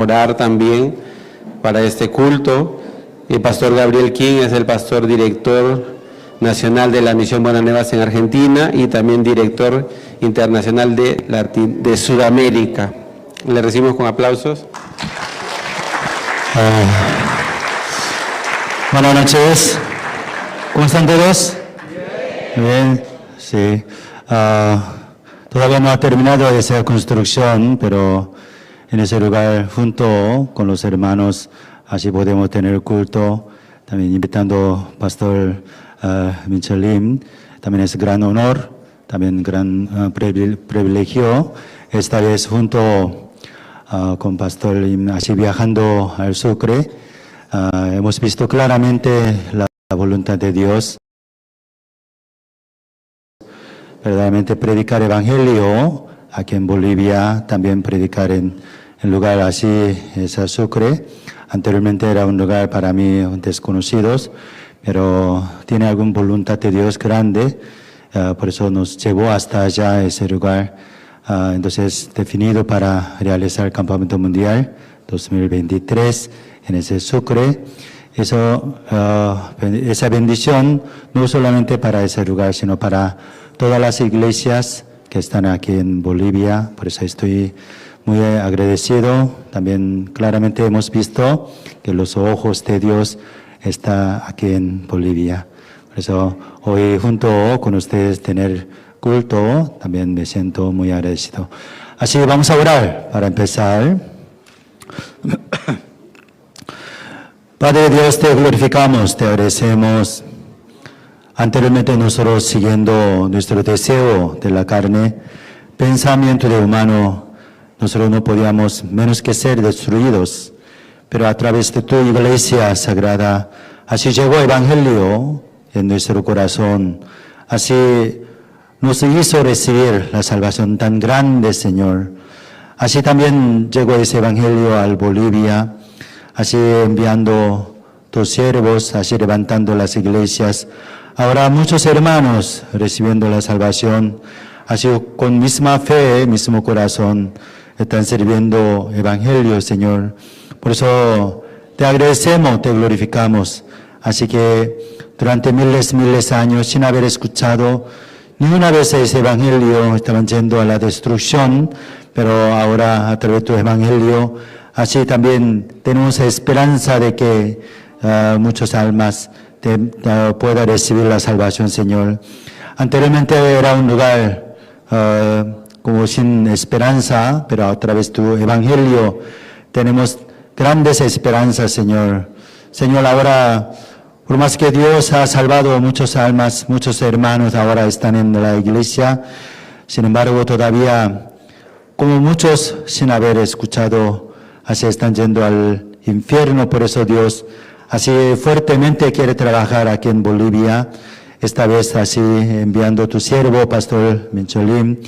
orar también para este culto. El pastor Gabriel King es el pastor director nacional de la Misión Buenas Nuevas en Argentina y también director internacional de Sudamérica. Le recibimos con aplausos. Buenas noches. ¿Cómo están todos? Bien, sí. Todavía no ha terminado esa construcción, pero en ese lugar, junto con los hermanos, así podemos tener culto. También invitando Pastor Mincho Lim. También es gran honor, también gran privilegio. Esta vez junto con Pastor Lim, así viajando al Sucre. Hemos visto claramente la voluntad de Dios. Verdaderamente predicar evangelio aquí en Bolivia, también predicar en lugar así es Sucre. Anteriormente era un lugar para mí desconocidos, pero tiene alguna voluntad de Dios grande, por eso nos llevó hasta allá ese lugar. Entonces definido para realizar el Campamento Mundial 2023 en ese Sucre. Esa bendición no solamente para ese lugar, sino para todas las iglesias que están aquí en Bolivia. Por eso estoy muy agradecido. También claramente hemos visto que los ojos de Dios están aquí en Bolivia. Por eso hoy junto con ustedes tener culto, también me siento muy agradecido. Así que vamos a orar para empezar. Padre Dios, te glorificamos, te agradecemos. Anteriormente nosotros siguiendo nuestro deseo de la carne, pensamiento de humano, nosotros no podíamos menos que ser destruidos. Pero a través de tu iglesia sagrada, así llegó el evangelio en nuestro corazón. Así nos hizo recibir la salvación tan grande, Señor. Así también llegó ese evangelio al Bolivia. Así enviando tus siervos, así levantando las iglesias. Ahora muchos hermanos recibiendo la salvación, así con misma fe, mismo corazón, están sirviendo evangelio, Señor. Por eso te agradecemos, te glorificamos. Así que durante miles de años, sin haber escuchado ni una vez ese evangelio, estaban yendo a la destrucción, pero ahora a través de tu evangelio, así también tenemos esperanza de que muchas almas puedan recibir la salvación, Señor. Anteriormente era un lugar como sin esperanza, pero a través de tu evangelio tenemos grandes esperanzas, Señor. Señor, ahora, por más que Dios ha salvado muchas almas, muchos hermanos ahora están en la iglesia, sin embargo todavía, como muchos sin haber escuchado, así están yendo al infierno. Por eso Dios así fuertemente quiere trabajar aquí en Bolivia, esta vez así enviando tu siervo, Pastor Mincho Lim,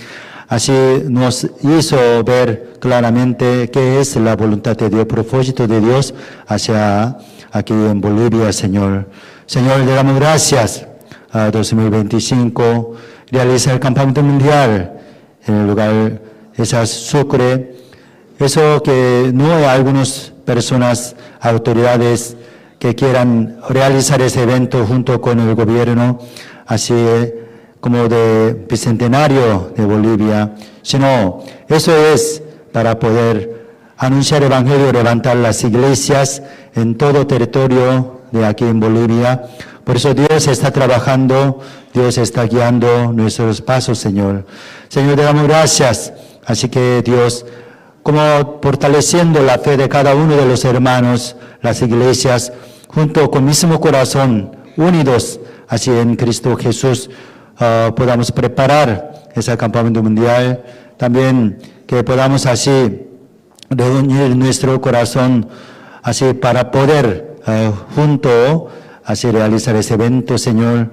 así nos hizo ver claramente qué es la voluntad de Dios, propósito de Dios hacia aquí en Bolivia, Señor. Señor, le damos gracias a 2025, realizar el Campamento Mundial en el lugar de Sucre. Eso que no hay algunas personas, autoridades que quieran realizar ese evento junto con el gobierno, así como de bicentenario de Bolivia, sino eso es para poder anunciar el evangelio, levantar las iglesias en todo territorio de aquí en Bolivia. Por eso Dios está trabajando, Dios está guiando nuestros pasos, Señor. Señor, te damos gracias. Así que Dios, como fortaleciendo la fe de cada uno de los hermanos, las iglesias, junto con mismo corazón, unidos así en Cristo Jesús, podamos preparar ese campamento mundial. También que podamos así reunir nuestro corazón así para poder junto así realizar ese evento, Señor.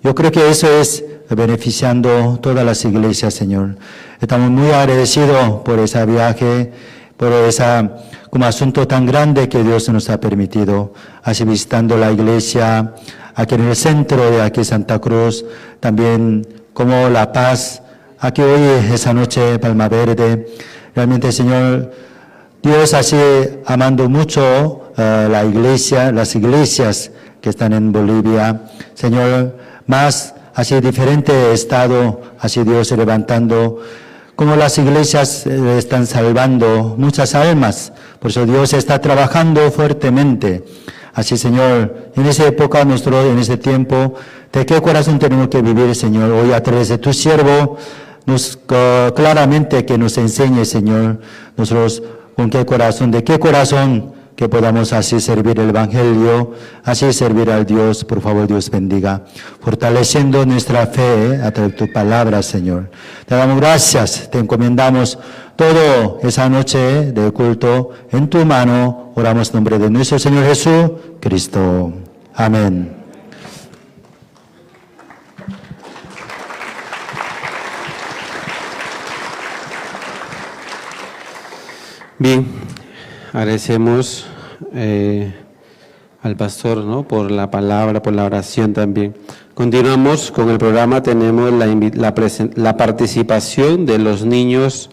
Yo creo que eso es beneficiando todas las iglesias, Señor. Estamos muy agradecidos por ese viaje, por esa como asunto tan grande que Dios nos ha permitido, así visitando la iglesia aquí en el centro de aquí Santa Cruz, también como La Paz, aquí hoy esa noche Palma Verde. Realmente, Señor, Dios así amando mucho la iglesia, las iglesias que están en Bolivia. Señor, más así diferente estado, así Dios levantando, como las iglesias están salvando muchas almas. Por eso Dios está trabajando fuertemente. Así, Señor, en esa época, nosotros en ese tiempo, ¿de qué corazón tenemos que vivir, Señor? Hoy a través de tu siervo, claramente que nos enseñe, Señor, nosotros con qué corazón, de qué corazón que podamos así servir el Evangelio, así servir al Dios. Por favor, Dios bendiga, fortaleciendo nuestra fe a través de tu palabra, Señor. Te damos gracias, te encomendamos todo esa noche de culto en tu mano. Oramos en nombre de nuestro Señor Jesucristo. Amén. Bien, agradecemos al pastor, ¿no?, por la palabra, por la oración también. Continuamos con el programa. Tenemos la participación de los niños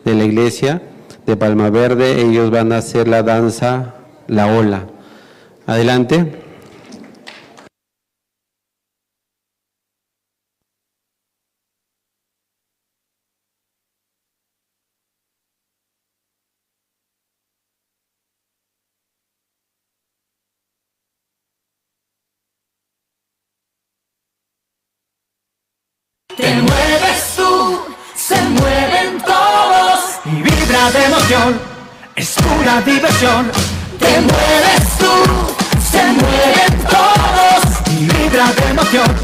de la iglesia de Palma Verde. Ellos van a hacer la danza La Ola. Adelante. Te mueves tú, se mueven todos y vibra de emoción, es pura diversión. Te mueves tú, se mueven todos y vibra de emoción,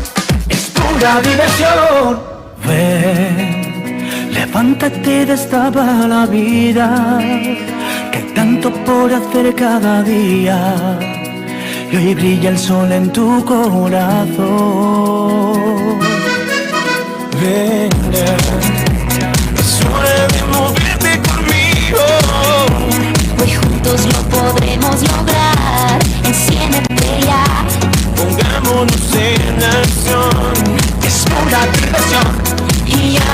es pura diversión. Ven, levántate, destapa la vida, que hay tanto por hacer cada día, y hoy brilla el sol en tu corazón. Ven, es hora de moverte conmigo. Hoy juntos lo podremos lograr. Enciéndete ya. Pongámonos en acción. Es pura diversión. Y ya,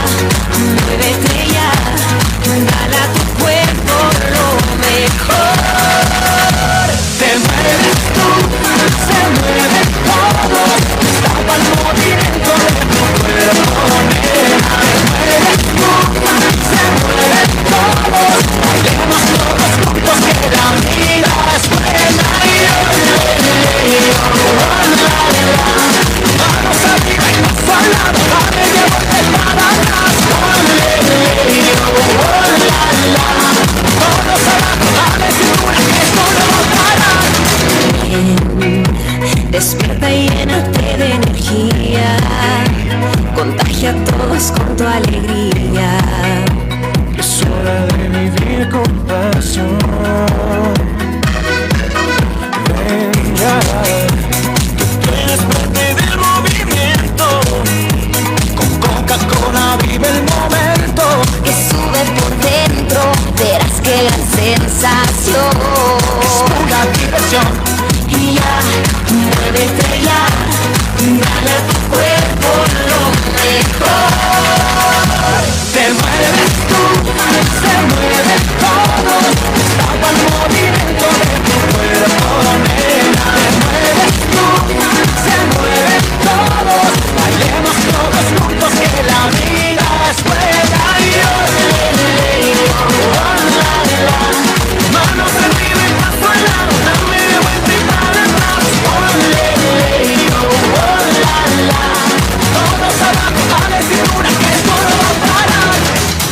muévete ya. Dale a tu cuerpo lo mejor. Te mueves tú, se mueven todos. Daba el movimiento de tu cuerpo, nena. Te mueves tú, se mueven todos. Bailemos todos juntos que la vida es buena. Vamos arriba y más al lado, dame que vuelve para atrás. Todos abajo, dale cintura que esto no para. Despierta y llénate de energía. Contagia a todos con tu alegría. Es hora de vivir con pasión. Venga, tú eres parte del movimiento. Con Coca-Cola vive el momento. Que sube por dentro, verás que gran sensación. Es pura diversión. Y ya, muévete ya, dale a tu cuerpo lo mejor. Te mueves tú, se mueven todos. Daba el movimiento de tu cuerpo, nena. Te mueves tú, se mueven todos. Bailemos todos juntos que la vida es buena. Manos arriba y paso al lado, dame de vuelta y para atrás. Todos abajo, dale cintura que esto no va a parar.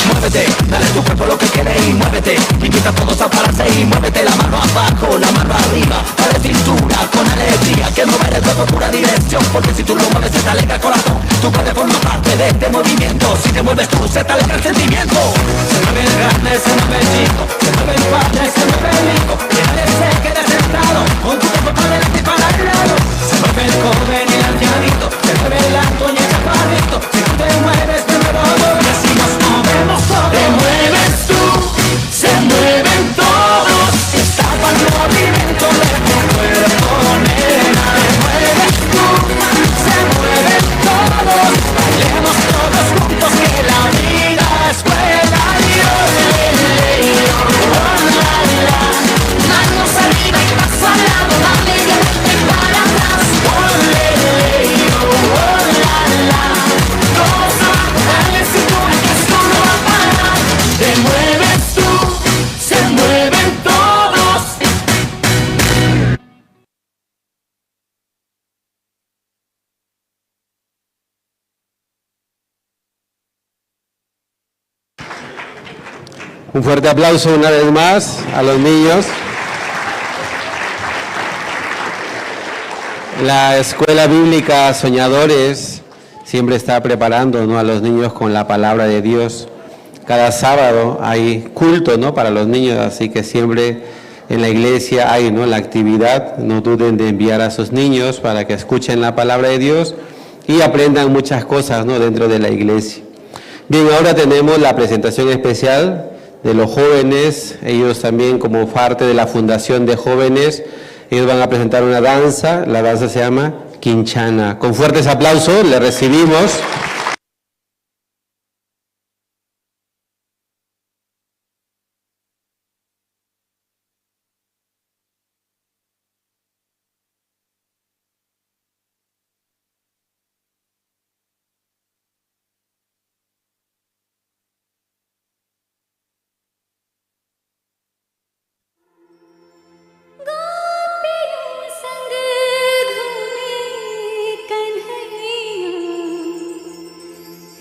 Muévete, dale tu cuerpo lo que quiere y muévete. Invita a todos a pararse y muévete. La mano abajo, la mano arriba. Dale cintura con alegría, que mover el cuerpo pura diversión. Porque si tú lo mueves se te alegra el corazón. Tú puedes formar parte de este movimiento. Si te mueves tú se te alegra el sentimiento. Se mueve el grande, se mueve el chico. Se mueve el padre, se mueve el hijo. Que nadie se quede sentado. Con tu cuerpo para adelante y para el lado. Se mueve el joven y el ancianito. Se mueve el alto y el chaparrito. Si tú te mueves te muevo yo. Y así nos movemos todos. Te mueves tú, se mueven todos. Estaba el movimiento de tu cuerpo, nena. Te mueves tú, se mueven todos. Bailemos todos juntos que la vida es buena. Un fuerte aplauso una vez más a los niños. La Escuela Bíblica Soñadores siempre está preparando, ¿no?, a los niños con la palabra de Dios. Cada sábado hay culto, ¿no?, para los niños, así que siempre en la iglesia hay, ¿no?, la actividad. No duden de enviar a sus niños para que escuchen la palabra de Dios y aprendan muchas cosas, ¿no?, dentro de la iglesia. Bien, ahora tenemos la presentación especial de los jóvenes. Ellos también, como parte de la Fundación de Jóvenes, ellos van a presentar una danza. La danza se llama Quinchana. Con fuertes aplausos le recibimos.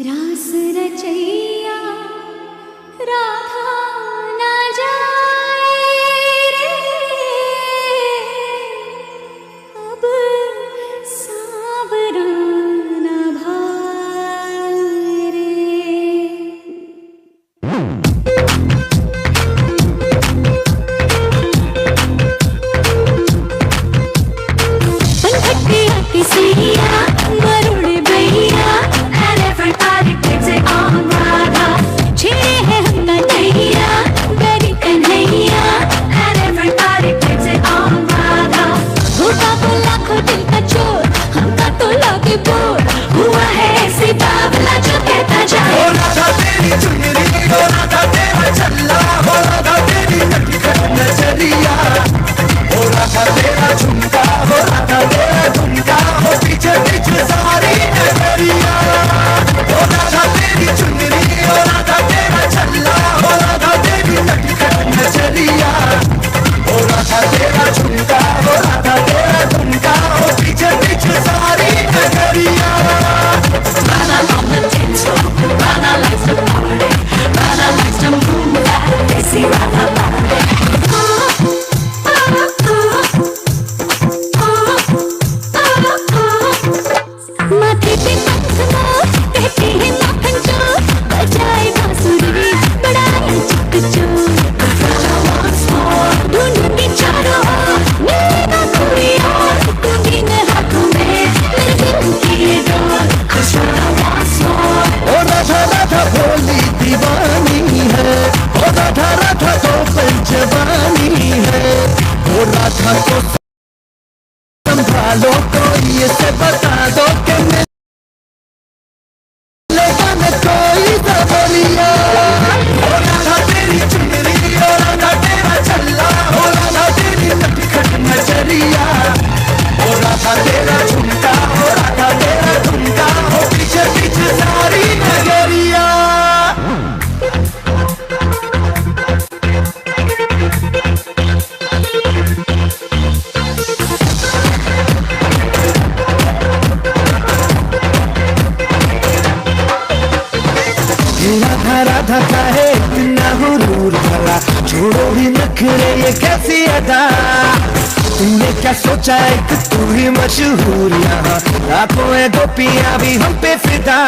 रास रचैया राधा न जाए रे, अब सावरा न भाए रे। पंखटिया किसिया मरुड़ भैया and everybody takes it on Radha. छेड़े है हम कन्हैया गरी Kanhaiya and everybody takes it on Radha. भूखा बोला खो दिल का चोर हमका तो लगे बोर, हुआ है ऐसी बावला जो कहता जाए हो राधा तेरी चुनरी, हो राधा तेरा चल्ला, हो राधा तेरी नटखट नजरिया, हो राधा तेरा झुमका, हो राधा तेरा झुमका, हो पीछे पीछे सारी नजरिया, हो राधा तेरी चुनरी, हो राधा तेरा चल्ला, हो राधा तेरी नटखट नजरिया, हो राधा तेरा झुमका, हो राधा तेरा झुमका, हो पीछे पीछे सारी नजरिया। Radha on the dance floor, Radha likes to party, Radha likes to move that desi Radha body. माथे पे पंखना कहते हैं माखन चोर, बजाए बांसुरी बड़ा चिक चोर। ढूंढूंगी चारों ओर मिलेगा कोई और, टूटी न हाथों में मेरे दिल की ये डोर। ओ राधा राधा भोली दीवानी है, ओ राधा राधा तो पंचवानी है, ओ राधा को संभालो कोई इसे बता दो कि मिलेगा न कोई सवरिया। ओ राधा तेरी चुनरी, ओ राधा तेरा चल्ला, ओ राधा तेरी नटखट नजरिया, ओ राधा तेरा झुमका, ओ राधा तेरा झुमका, ओ पीछे पीछे सारी नगरिया। राधा राधा का है इतना हुरूर भला, छोड़ो ही नखरे ये कैसी अदा, तूने क्या सोचा एक तू ही मशहूर यहाँ, लाखों है गोपियाँ भी हम पे फिदा,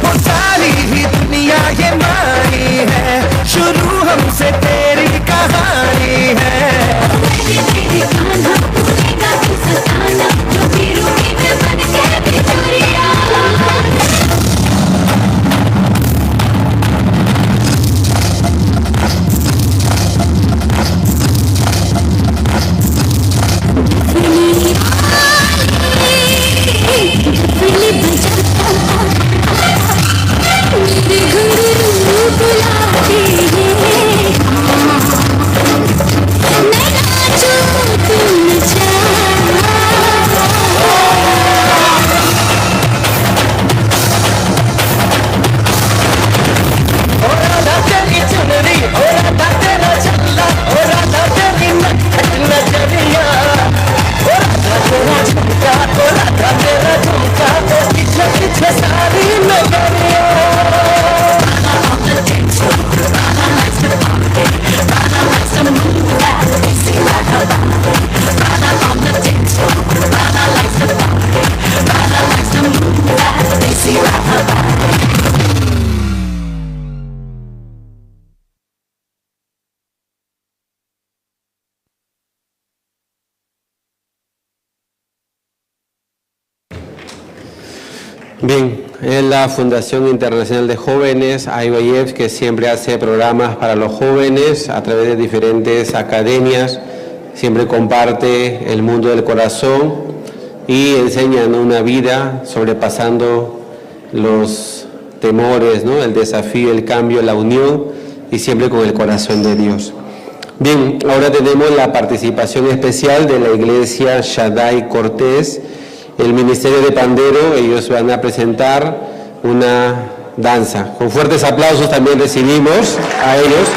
वो सारी ही दुनिया ये मानी है, शुरू हमसे तेरी कहानी है। तेरी कान्हा भूलेगा तू सताना, जो भी रूठी में बन के भिखारिया। मेरे घुंघरू बुलाते हैं, Bien, es la Fundación Internacional de Jóvenes, IYF, que siempre hace programas para los jóvenes a través de diferentes academias, siempre comparte el mundo del corazón y enseña, ¿no?, una vida sobrepasando los temores, ¿no?, el desafío, el cambio, la unión y siempre con el corazón de Dios. Bien, ahora tenemos la participación especial de la Iglesia Shaddai Cortés, el Ministerio de Pandero. Ellos van a presentar una danza. Con fuertes aplausos también recibimos a ellos.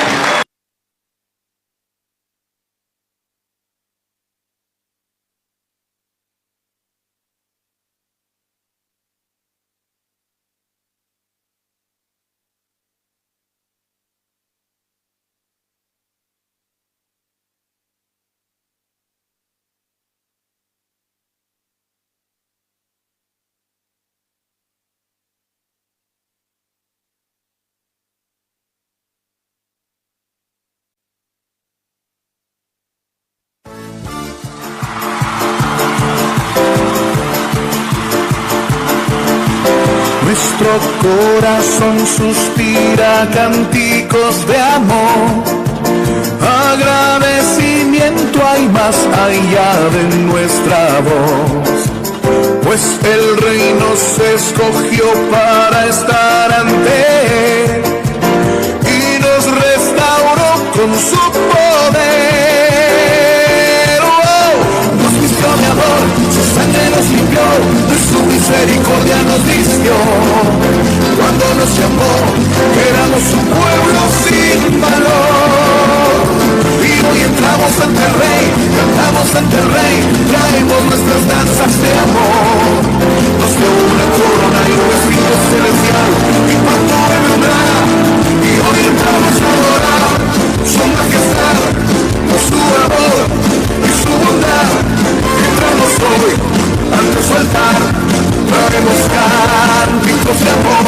Nuestro corazón suspira cánticos de amor, agradecimiento hay más allá de nuestra voz, pues el reino se escogió para estar ante él y nos restauró con su poder. Oh, nos vistió de amor, su sangre nos limpió, de su misericordia nos vistió. Cuando nos llamó, éramos un pueblo sin valor. Y hoy entramos ante el Rey, cantamos ante el Rey, traemos nuestras danzas de amor. Nos dio una corona y un vestido celestial, y pronto Él vendrá. Y hoy entramos a adorar su majestad, por su amor y su bondad. Entramos hoy ante su altar, traemos cánticos de amor.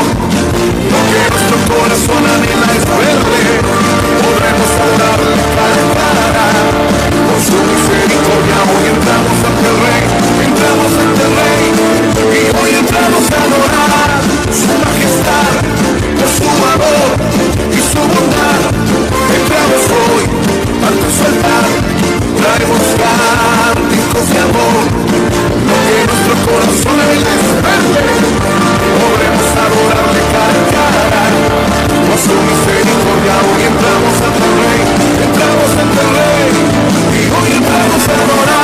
Lo que nuestro corazón anhela es verle, podremos adorarle cara a cara. Por su misericordia hoy entramos ante el Rey, entramos ante el Rey. Y hoy entramos a adorar su majestad, por su amor y su bondad. Entramos hoy ante su altar, traemos cánticos de amor. Lo que nuestro corazón anhela es verle, podremos adorarle cara a cara. Por su misericordia hoy entramos ante el Rey, entramos ante el Rey. Y hoy entramos a adorar.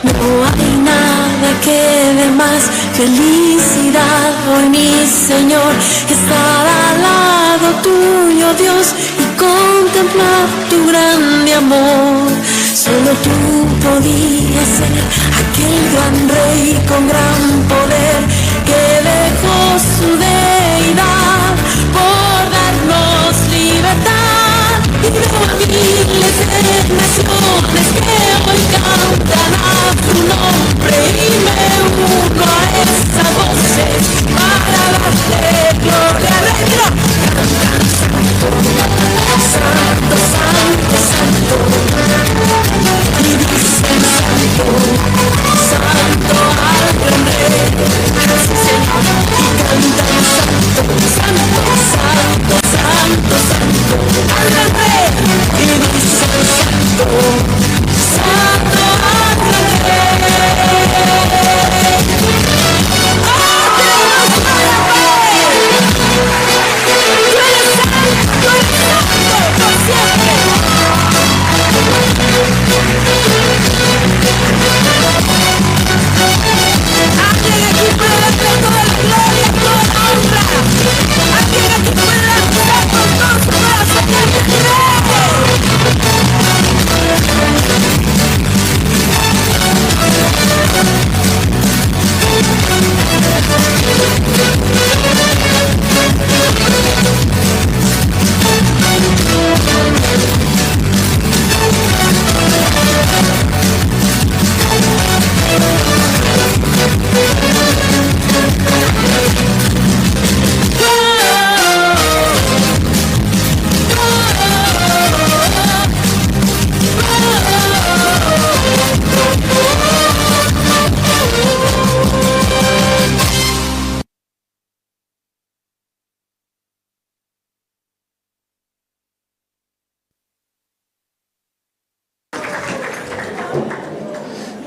No hay nada que dé más felicidad, hoy mi Señor, estar al lado tuyo, Dios, y contemplar tu grande amor. Solo tú podías ser aquel gran Rey con gran poder que dejó su deidad por darnos libertad. Y veo a miles de naciones que hoy cantan a tu nombre y me uno a esas voces para darte gloria. Mira, cantan santo, santo, santo, santo, y dicen santo, santo al gran Rey. Sí, Señor, y cantan santo, santo, santo, santo, santo al gran Rey. Y dicen santo, santo al gran Rey. ¡Oh, Dios, para Rey! Tú eres santo por siempre. Alguien aquí puede darte toda la gloria, toda la honra. Alguien aquí puede darte con todo su corazón y el Rey.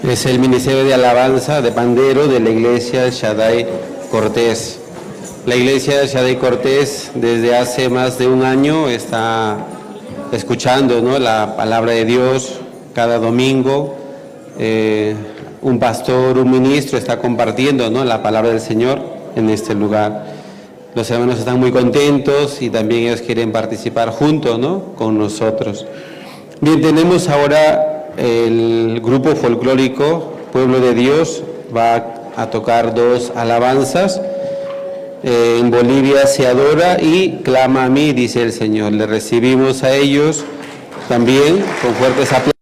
Es el Ministerio de Alabanza de Pandero de la Iglesia Shaddai Cortés. La Iglesia Shaddai Cortés desde hace más de un año está escuchando, ¿no?, la palabra de Dios cada domingo. Un pastor, un ministro está compartiendo, ¿no?, la palabra del Señor en este lugar. Los hermanos están muy contentos y también ellos quieren participar juntos, ¿no?, con nosotros. Bien, tenemos ahora el grupo folclórico Pueblo de Dios, va a tocar 2 alabanzas. En Bolivia se adora y clama a mí, dice el Señor. Le recibimos a ellos también con fuertes aplausos.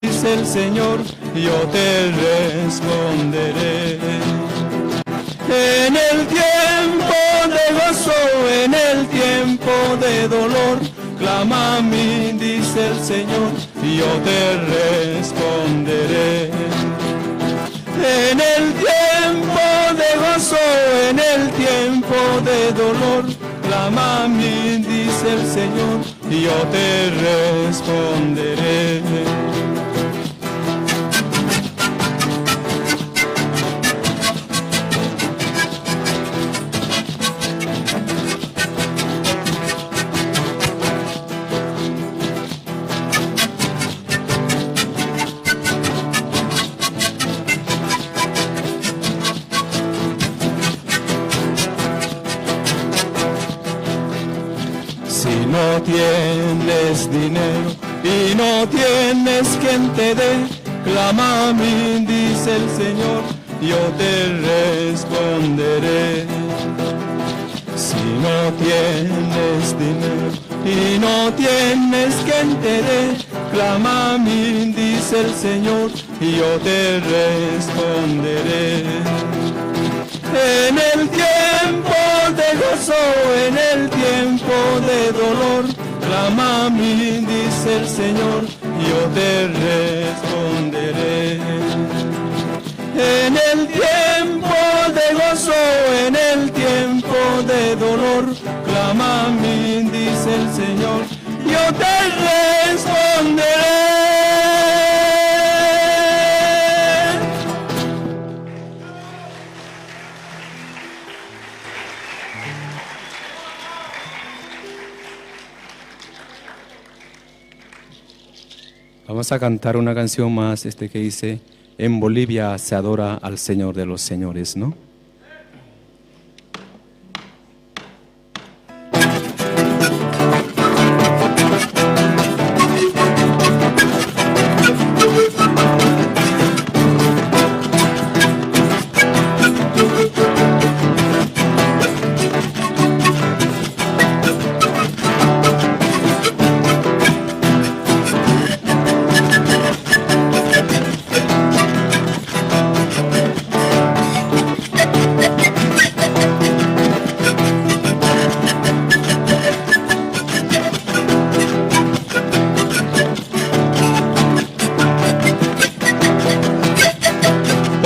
Dice el Señor, yo te responderé. En el tiempo de gozo, en el tiempo de dolor, clama a mí, dice el Señor, yo te responderé. En el tiempo de gozo, en el tiempo de dolor, clama clama a mí, dice el Señor, y yo te responderé. Si no tienes dinero y no tienes quien te dé, clama a mí, dice el Señor, yo te responderé. Si no tienes dinero y no tienes quien te dé, clama a mí, dice el Señor, y yo te responderé. En el tiempo de gozo, en el tiempo de dolor, clama a mí, dice el Señor, yo te responderé. En el tiempo de gozo, en el tiempo de dolor, clama a mí, dice el Señor, yo te responderé. Vamos a cantar una canción más que dice, en Bolivia se adora al Señor de los señores, ¿no?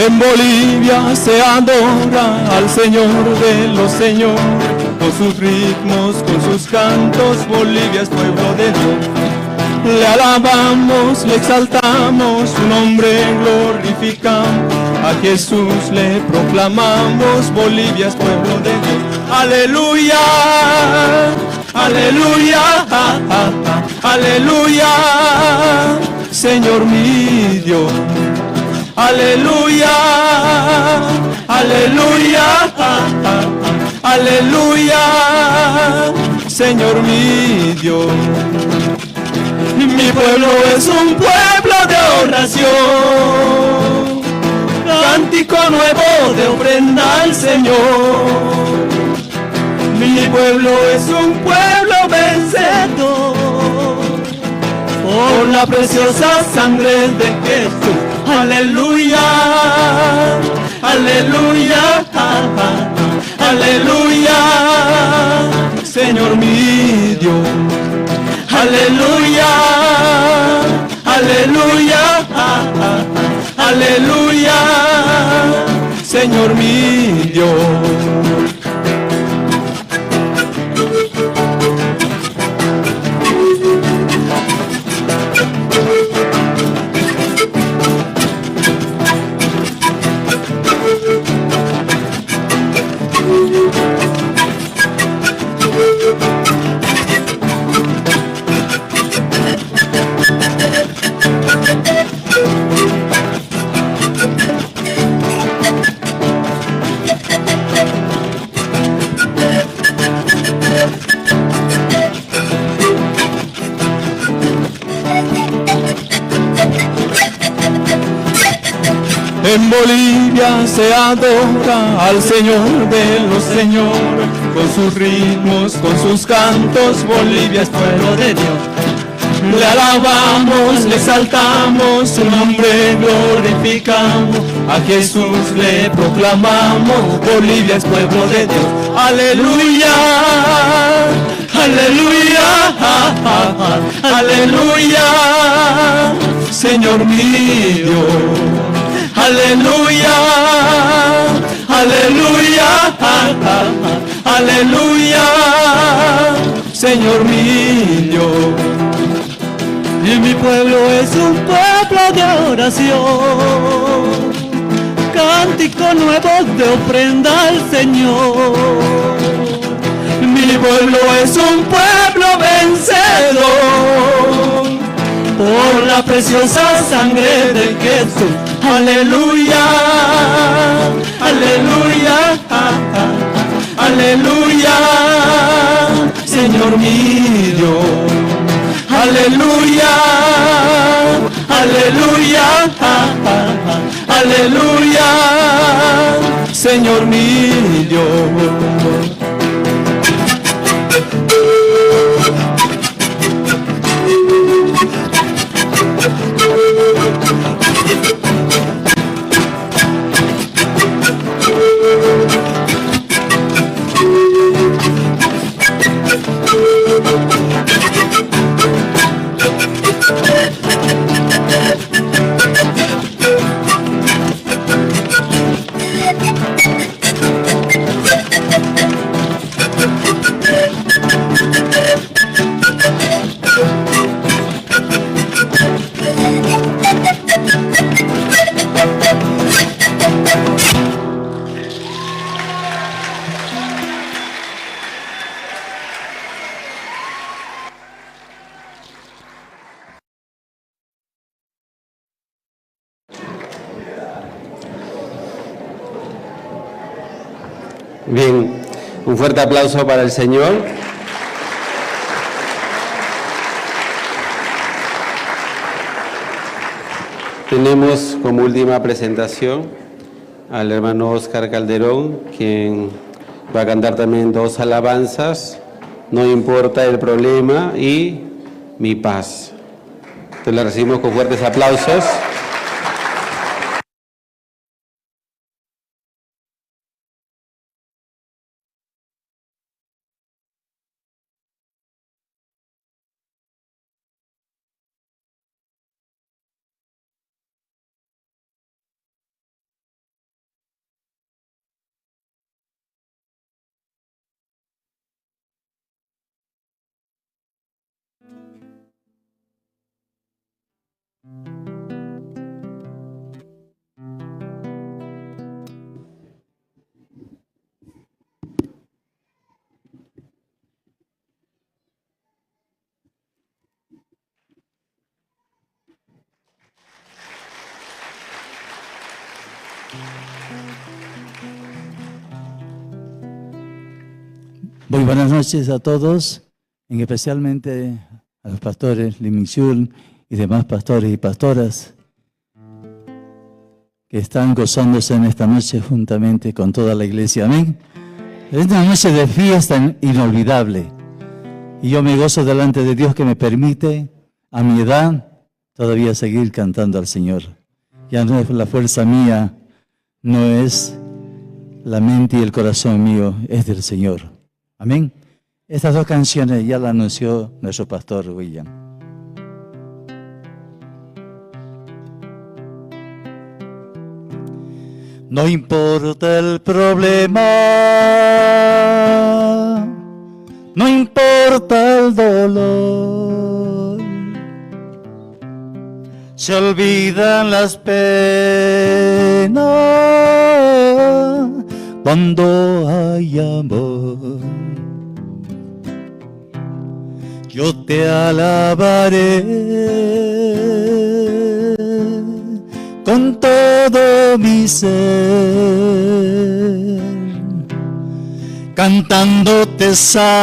En Bolivia se adora al Señor de los señores, con sus ritmos, con sus cantos, Bolivia es pueblo de Dios. Le alabamos, le exaltamos, su nombre glorificamos, a Jesús le proclamamos, Bolivia es pueblo de Dios. Aleluya, aleluya, aleluya, Señor mi Dios. Aleluya, aleluya, aleluya, Señor mi Dios. Mi pueblo es un pueblo de oración, cántico nuevo de ofrenda al Señor. Mi pueblo es un pueblo vencedor, por la preciosa sangre de Jesús. Aleluya, aleluya, aleluya, Señor mi Dios. Aleluya, aleluya, aleluya, Señor mi Dios. En Bolivia se adora al Señor de los señores, con sus ritmos, con sus cantos, Bolivia es pueblo de Dios. Le alabamos, le exaltamos, su nombre glorificamos, a Jesús le proclamamos, Bolivia es pueblo de Dios. Aleluya, aleluya, aleluya, Señor mi Dios. Aleluya, aleluya, aleluya, Señor mío. Y mi pueblo es un pueblo de oración, cántico nuevo de ofrenda al Señor. Mi pueblo es un pueblo vencedor por la preciosa sangre de Jesús. Aleluya, aleluya, aleluya, Señor mío. Aleluya, aleluya, aleluya, Señor mío. Bien, un fuerte aplauso para el Señor. Tenemos como última presentación al hermano Oscar Calderón, quien va a cantar también 2 alabanzas, No importa el problema y Mi paz. Entonces la recibimos con fuertes aplausos. Muy buenas noches a todos, y especialmente a los pastores Lee Ming-Chul y demás pastores y pastoras que están gozándose en esta noche juntamente con toda la iglesia. Amén. Es una noche de fiesta inolvidable y yo me gozo delante de Dios que me permite a mi edad todavía seguir cantando al Señor. Ya no es la fuerza mía, no es la mente y el corazón mío, es del Señor. Amén. Estas 2 canciones ya las anunció nuestro pastor William. No importa el problema, no importa el dolor, se olvidan las penas cuando hay amor. Yo te alabaré con todo mi ser, cantándote salmo,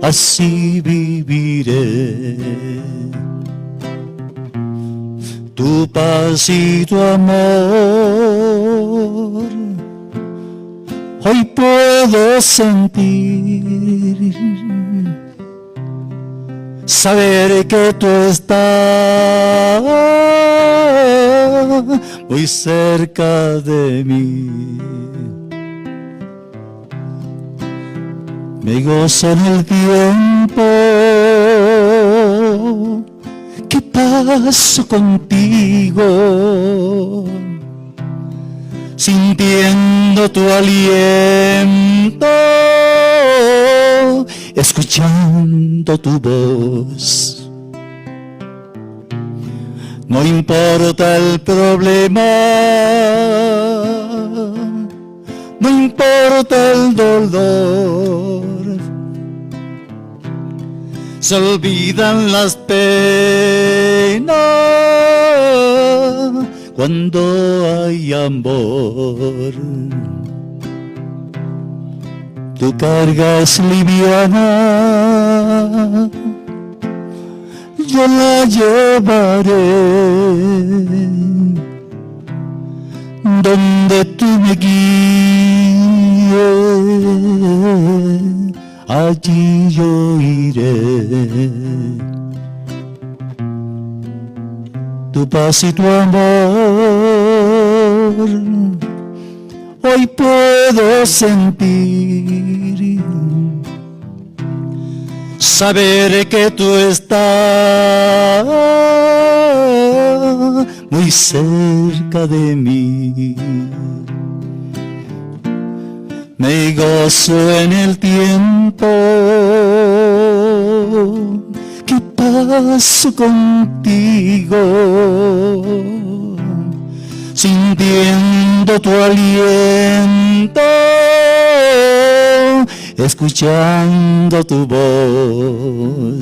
así viviré. Tu paz y tu amor hoy puedo sentir, saber que tú estás muy cerca de mí. Me gozo en el tiempo que paso contigo, sintiendo tu aliento, escuchando tu voz. No importa el problema, no importa el dolor, se olvidan las penas cuando hay amor. Tu carga es liviana, yo la llevaré donde tú me guíes, allí yo iré. Tu paz y tu amor hoy puedo sentir, saber que tú estás muy cerca de mí. Me gozo en el tiempo que paso contigo, sintiendo tu aliento, escuchando tu voz.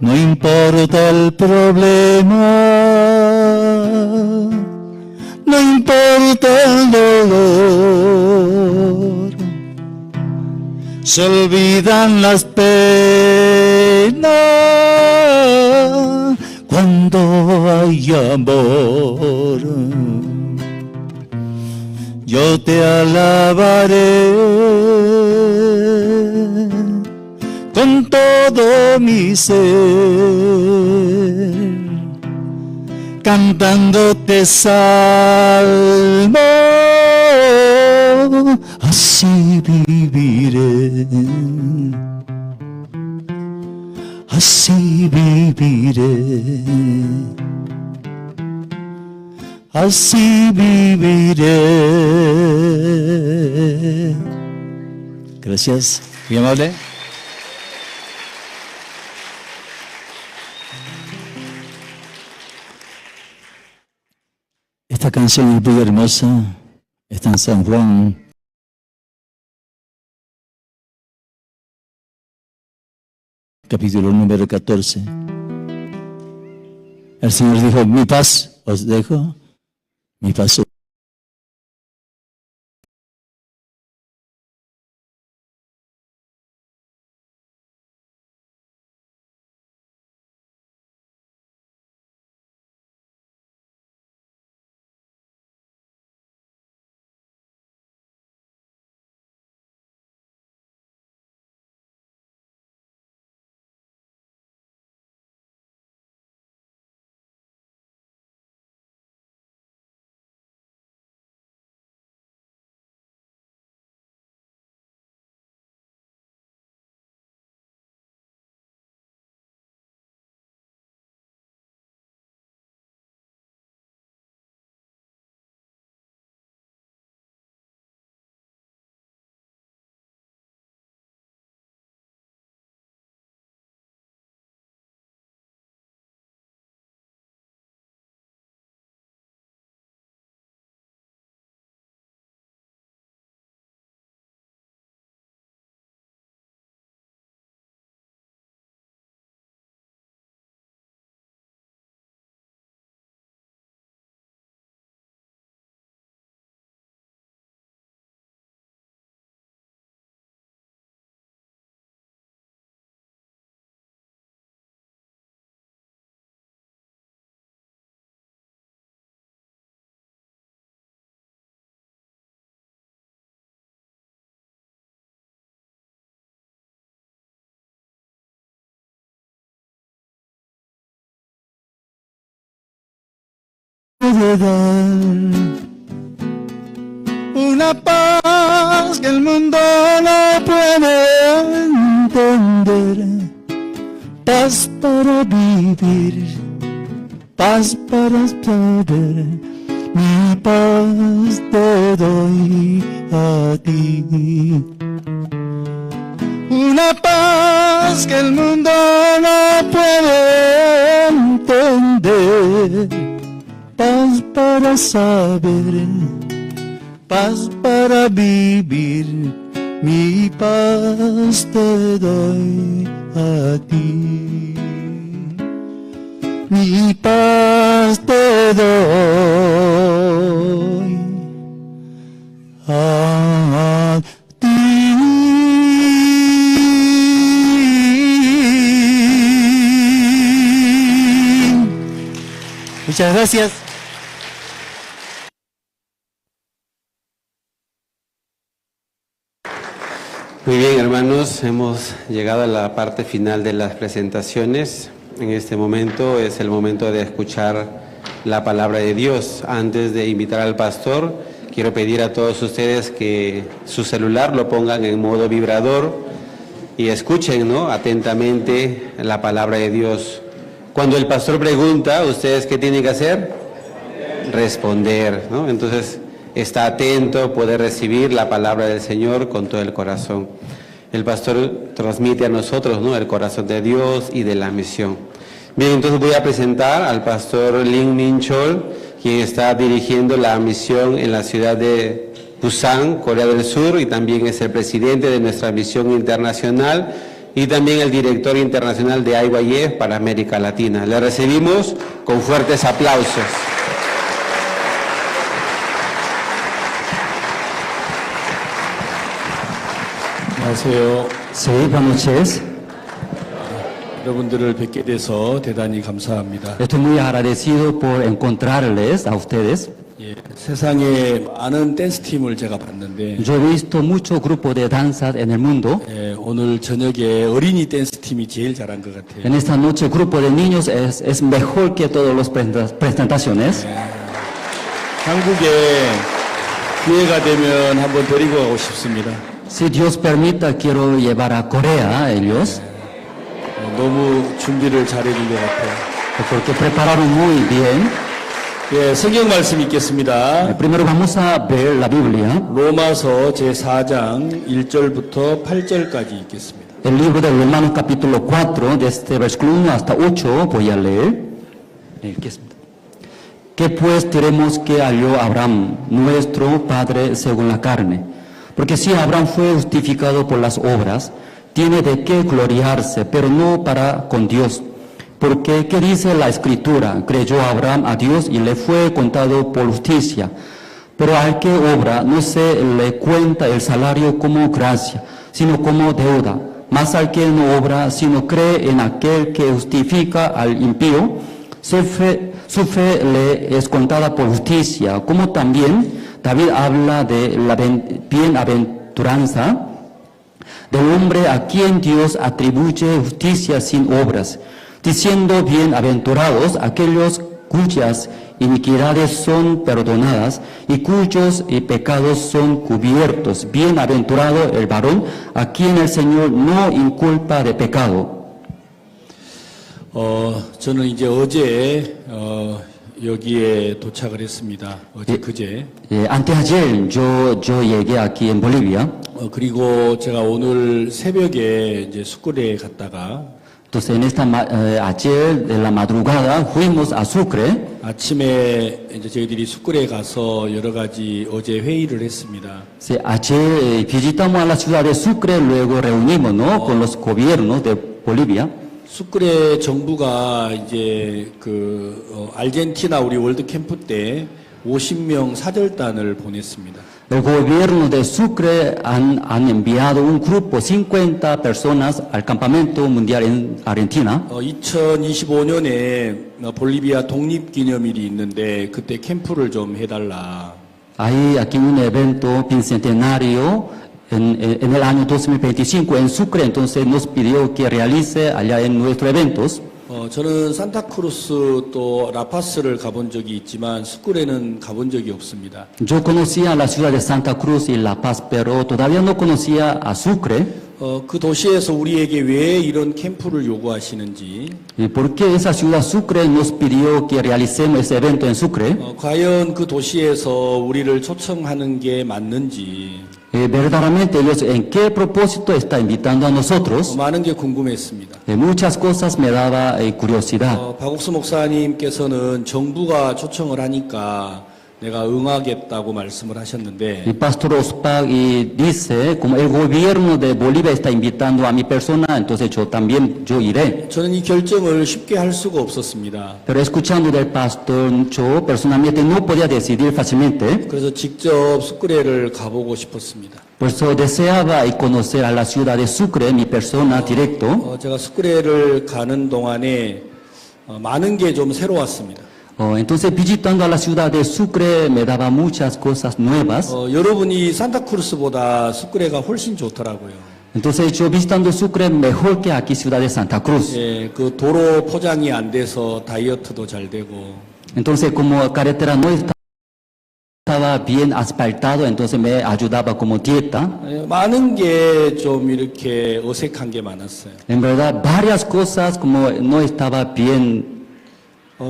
No importa el problema, no importa el dolor, se olvidan las penas cuando hay amor. Yo te alabaré con todo mi ser, cantándote salmo, así viviré, así viviré, así viviré. Gracias, muy amable. Esta canción es muy hermosa, está en San Juan. Capítulo número 14. El Señor dijo, mi paz os dejo, mi paz os puede dar. Una paz que el mundo no puede entender. Paz para vivir, paz para saber mi paz te doy a ti. Una paz que el mundo no puede entender, paz para saber, paz para vivir, mi paz te doy a ti. Mi paz te doy a ti. Muchas gracias. Muy bien, hermanos, hemos llegado a la parte final de las presentaciones. En este momento es el momento de escuchar la palabra de Dios. Antes de invitar al pastor, quiero pedir a todos ustedes que su celular lo pongan en modo vibrador y escuchen, ¿no?, atentamente la palabra de Dios. Cuando el pastor pregunta, ¿ustedes qué tienen que hacer? Responder, ¿no? Entonces, está atento, puede recibir la palabra del Señor con todo el corazón. El pastor transmite a nosotros, ¿no?, el corazón de Dios y de la misión. Bien, entonces voy a presentar al pastor Lin Min Chol, quien está dirigiendo la misión en la ciudad de Busan, Corea del Sur, y también es el presidente de nuestra misión internacional y también el director internacional de IYF para América Latina. Le recibimos con fuertes aplausos. 안녕하세요. Sí, buenas noches. 여러분들을 뵙게 돼서 대단히 감사합니다. Estoy muy agradecido por encontrarles a ustedes. 예, 세상에 많은 댄스 팀을 제가 봤는데 Yo he visto muchos grupos de danza en el mundo. 예, 오늘 저녁에 어린이 댄스 팀이 제일 잘한 것 같아요. En esta noche el grupo de niños es mejor que todas las presentaciones. 한국에 기회가 되면 한번 데리고 가고 싶습니다. Si Dios permita, quiero llevar a Corea a ellos, 너무 준비를 잘해준 것 같아요. porque prepararon muy bien. 예, 성경 말씀 읽겠습니다. Primero vamos a ver la Biblia, 로마서 제4장 1절부터 8절까지 읽겠습니다. el libro de Romanos capítulo 4, desde versículo 1 hasta 8, voy a leer. ¿Qué pues diremos que halló Abraham, nuestro padre según la carne? Porque si Abraham fue justificado por las obras, tiene de qué gloriarse, pero no para con Dios. Porque, ¿qué dice la Escritura? Creyó Abraham a Dios y le fue contado por justicia. Pero al que obra no se le cuenta el salario como gracia, sino como deuda. Mas al que no obra, sino cree en aquel que justifica al impío, su fe le es contada por justicia. Como también David habla de la bienaventuranza del hombre a quien Dios atribuye justicia sin obras, diciendo: bienaventurados aquellos cuyas iniquidades son perdonadas y cuyos pecados son cubiertos. Bienaventurado el varón a quien el Señor no inculpa de pecado. 저는 이제 어제 여기에 도착을 했습니다. 어제 그제. Anteayer yo llegué aquí en Bolivia. 그리고 제가 오늘 새벽에 이제 수쿨에 갔다가 Entonces ayer de la madrugada fuimos a Sucre. 아침에 이제 저희들이 수쿨에 가서 여러 가지 어제 회의를 했습니다. Sí, ayer visitamos a la ciudad de Sucre, luego reunimos, ¿no?, con los gobiernos de Bolivia. 수쿨의 정부가 이제 아르헨티나 우리 월드 캠프 때 50명 사절단을 보냈습니다. El gobierno de Sucre han enviado un grupo, 50 personas, al campamento mundial en Argentina. 2025년에 볼리비아 독립기념일이 있는데 그때 캠프를 좀 해달라. Hay aquí un evento bicentenario en el año 2025 en Sucre, entonces nos pidió que realice allá en nuestros eventos. 저는 산타크루스 또 라파스를 가본 적이 있지만 수쿨에는 가본 적이 없습니다. Yo conocía la ciudad de Santa Cruz y La Paz, pero todavía no conocía a Sucre. 그 도시에서 우리에게 왜 이런 캠프를 요구하시는지, ¿Y por qué esa ciudad Sucre nos pidió que realicemos ese evento en Sucre? 과연 그 도시에서 우리를 초청하는 게 맞는지 Verdaderamente ellos en qué propósito está invitando a nosotros? 많은 게 궁금했습니다. Muchas cosas me daba curiosidad. 박옥수 목사님께서는 정부가 초청을 하니까 내가 응하겠다고 말씀을 하셨는데 El pastor Ospak dice, como el gobierno de Bolivia está invitando a mi persona, entonces yo iré. 저는 이 결정을 쉽게 할 수가 없었습니다. Pero escuchando del pastor, yo personalmente no podía decidir fácilmente. 그래서 직접 수크레를 가보고 싶었습니다. Por eso deseaba conocer a la ciudad de Sucre, mi persona directo. 제가 수크레를 가는 동안에 많은 게 좀 새로웠습니다. Entonces visitando a la ciudad de Sucre me daba muchas cosas nuevas. 여러분이 산타크루스보다 수크레가 훨씬 좋더라고요. Entonces yo visitando Sucre mejor que aquí ciudad de Santa Cruz. 예, 그 도로 포장이 안 돼서 다이어트도 잘 되고. Entonces como carretera no estaba bien asfaltado, entonces me ayudaba como dieta. 많은 게 좀 이렇게 어색한 게 많았어요. En verdad varias cosas como no estaba bien.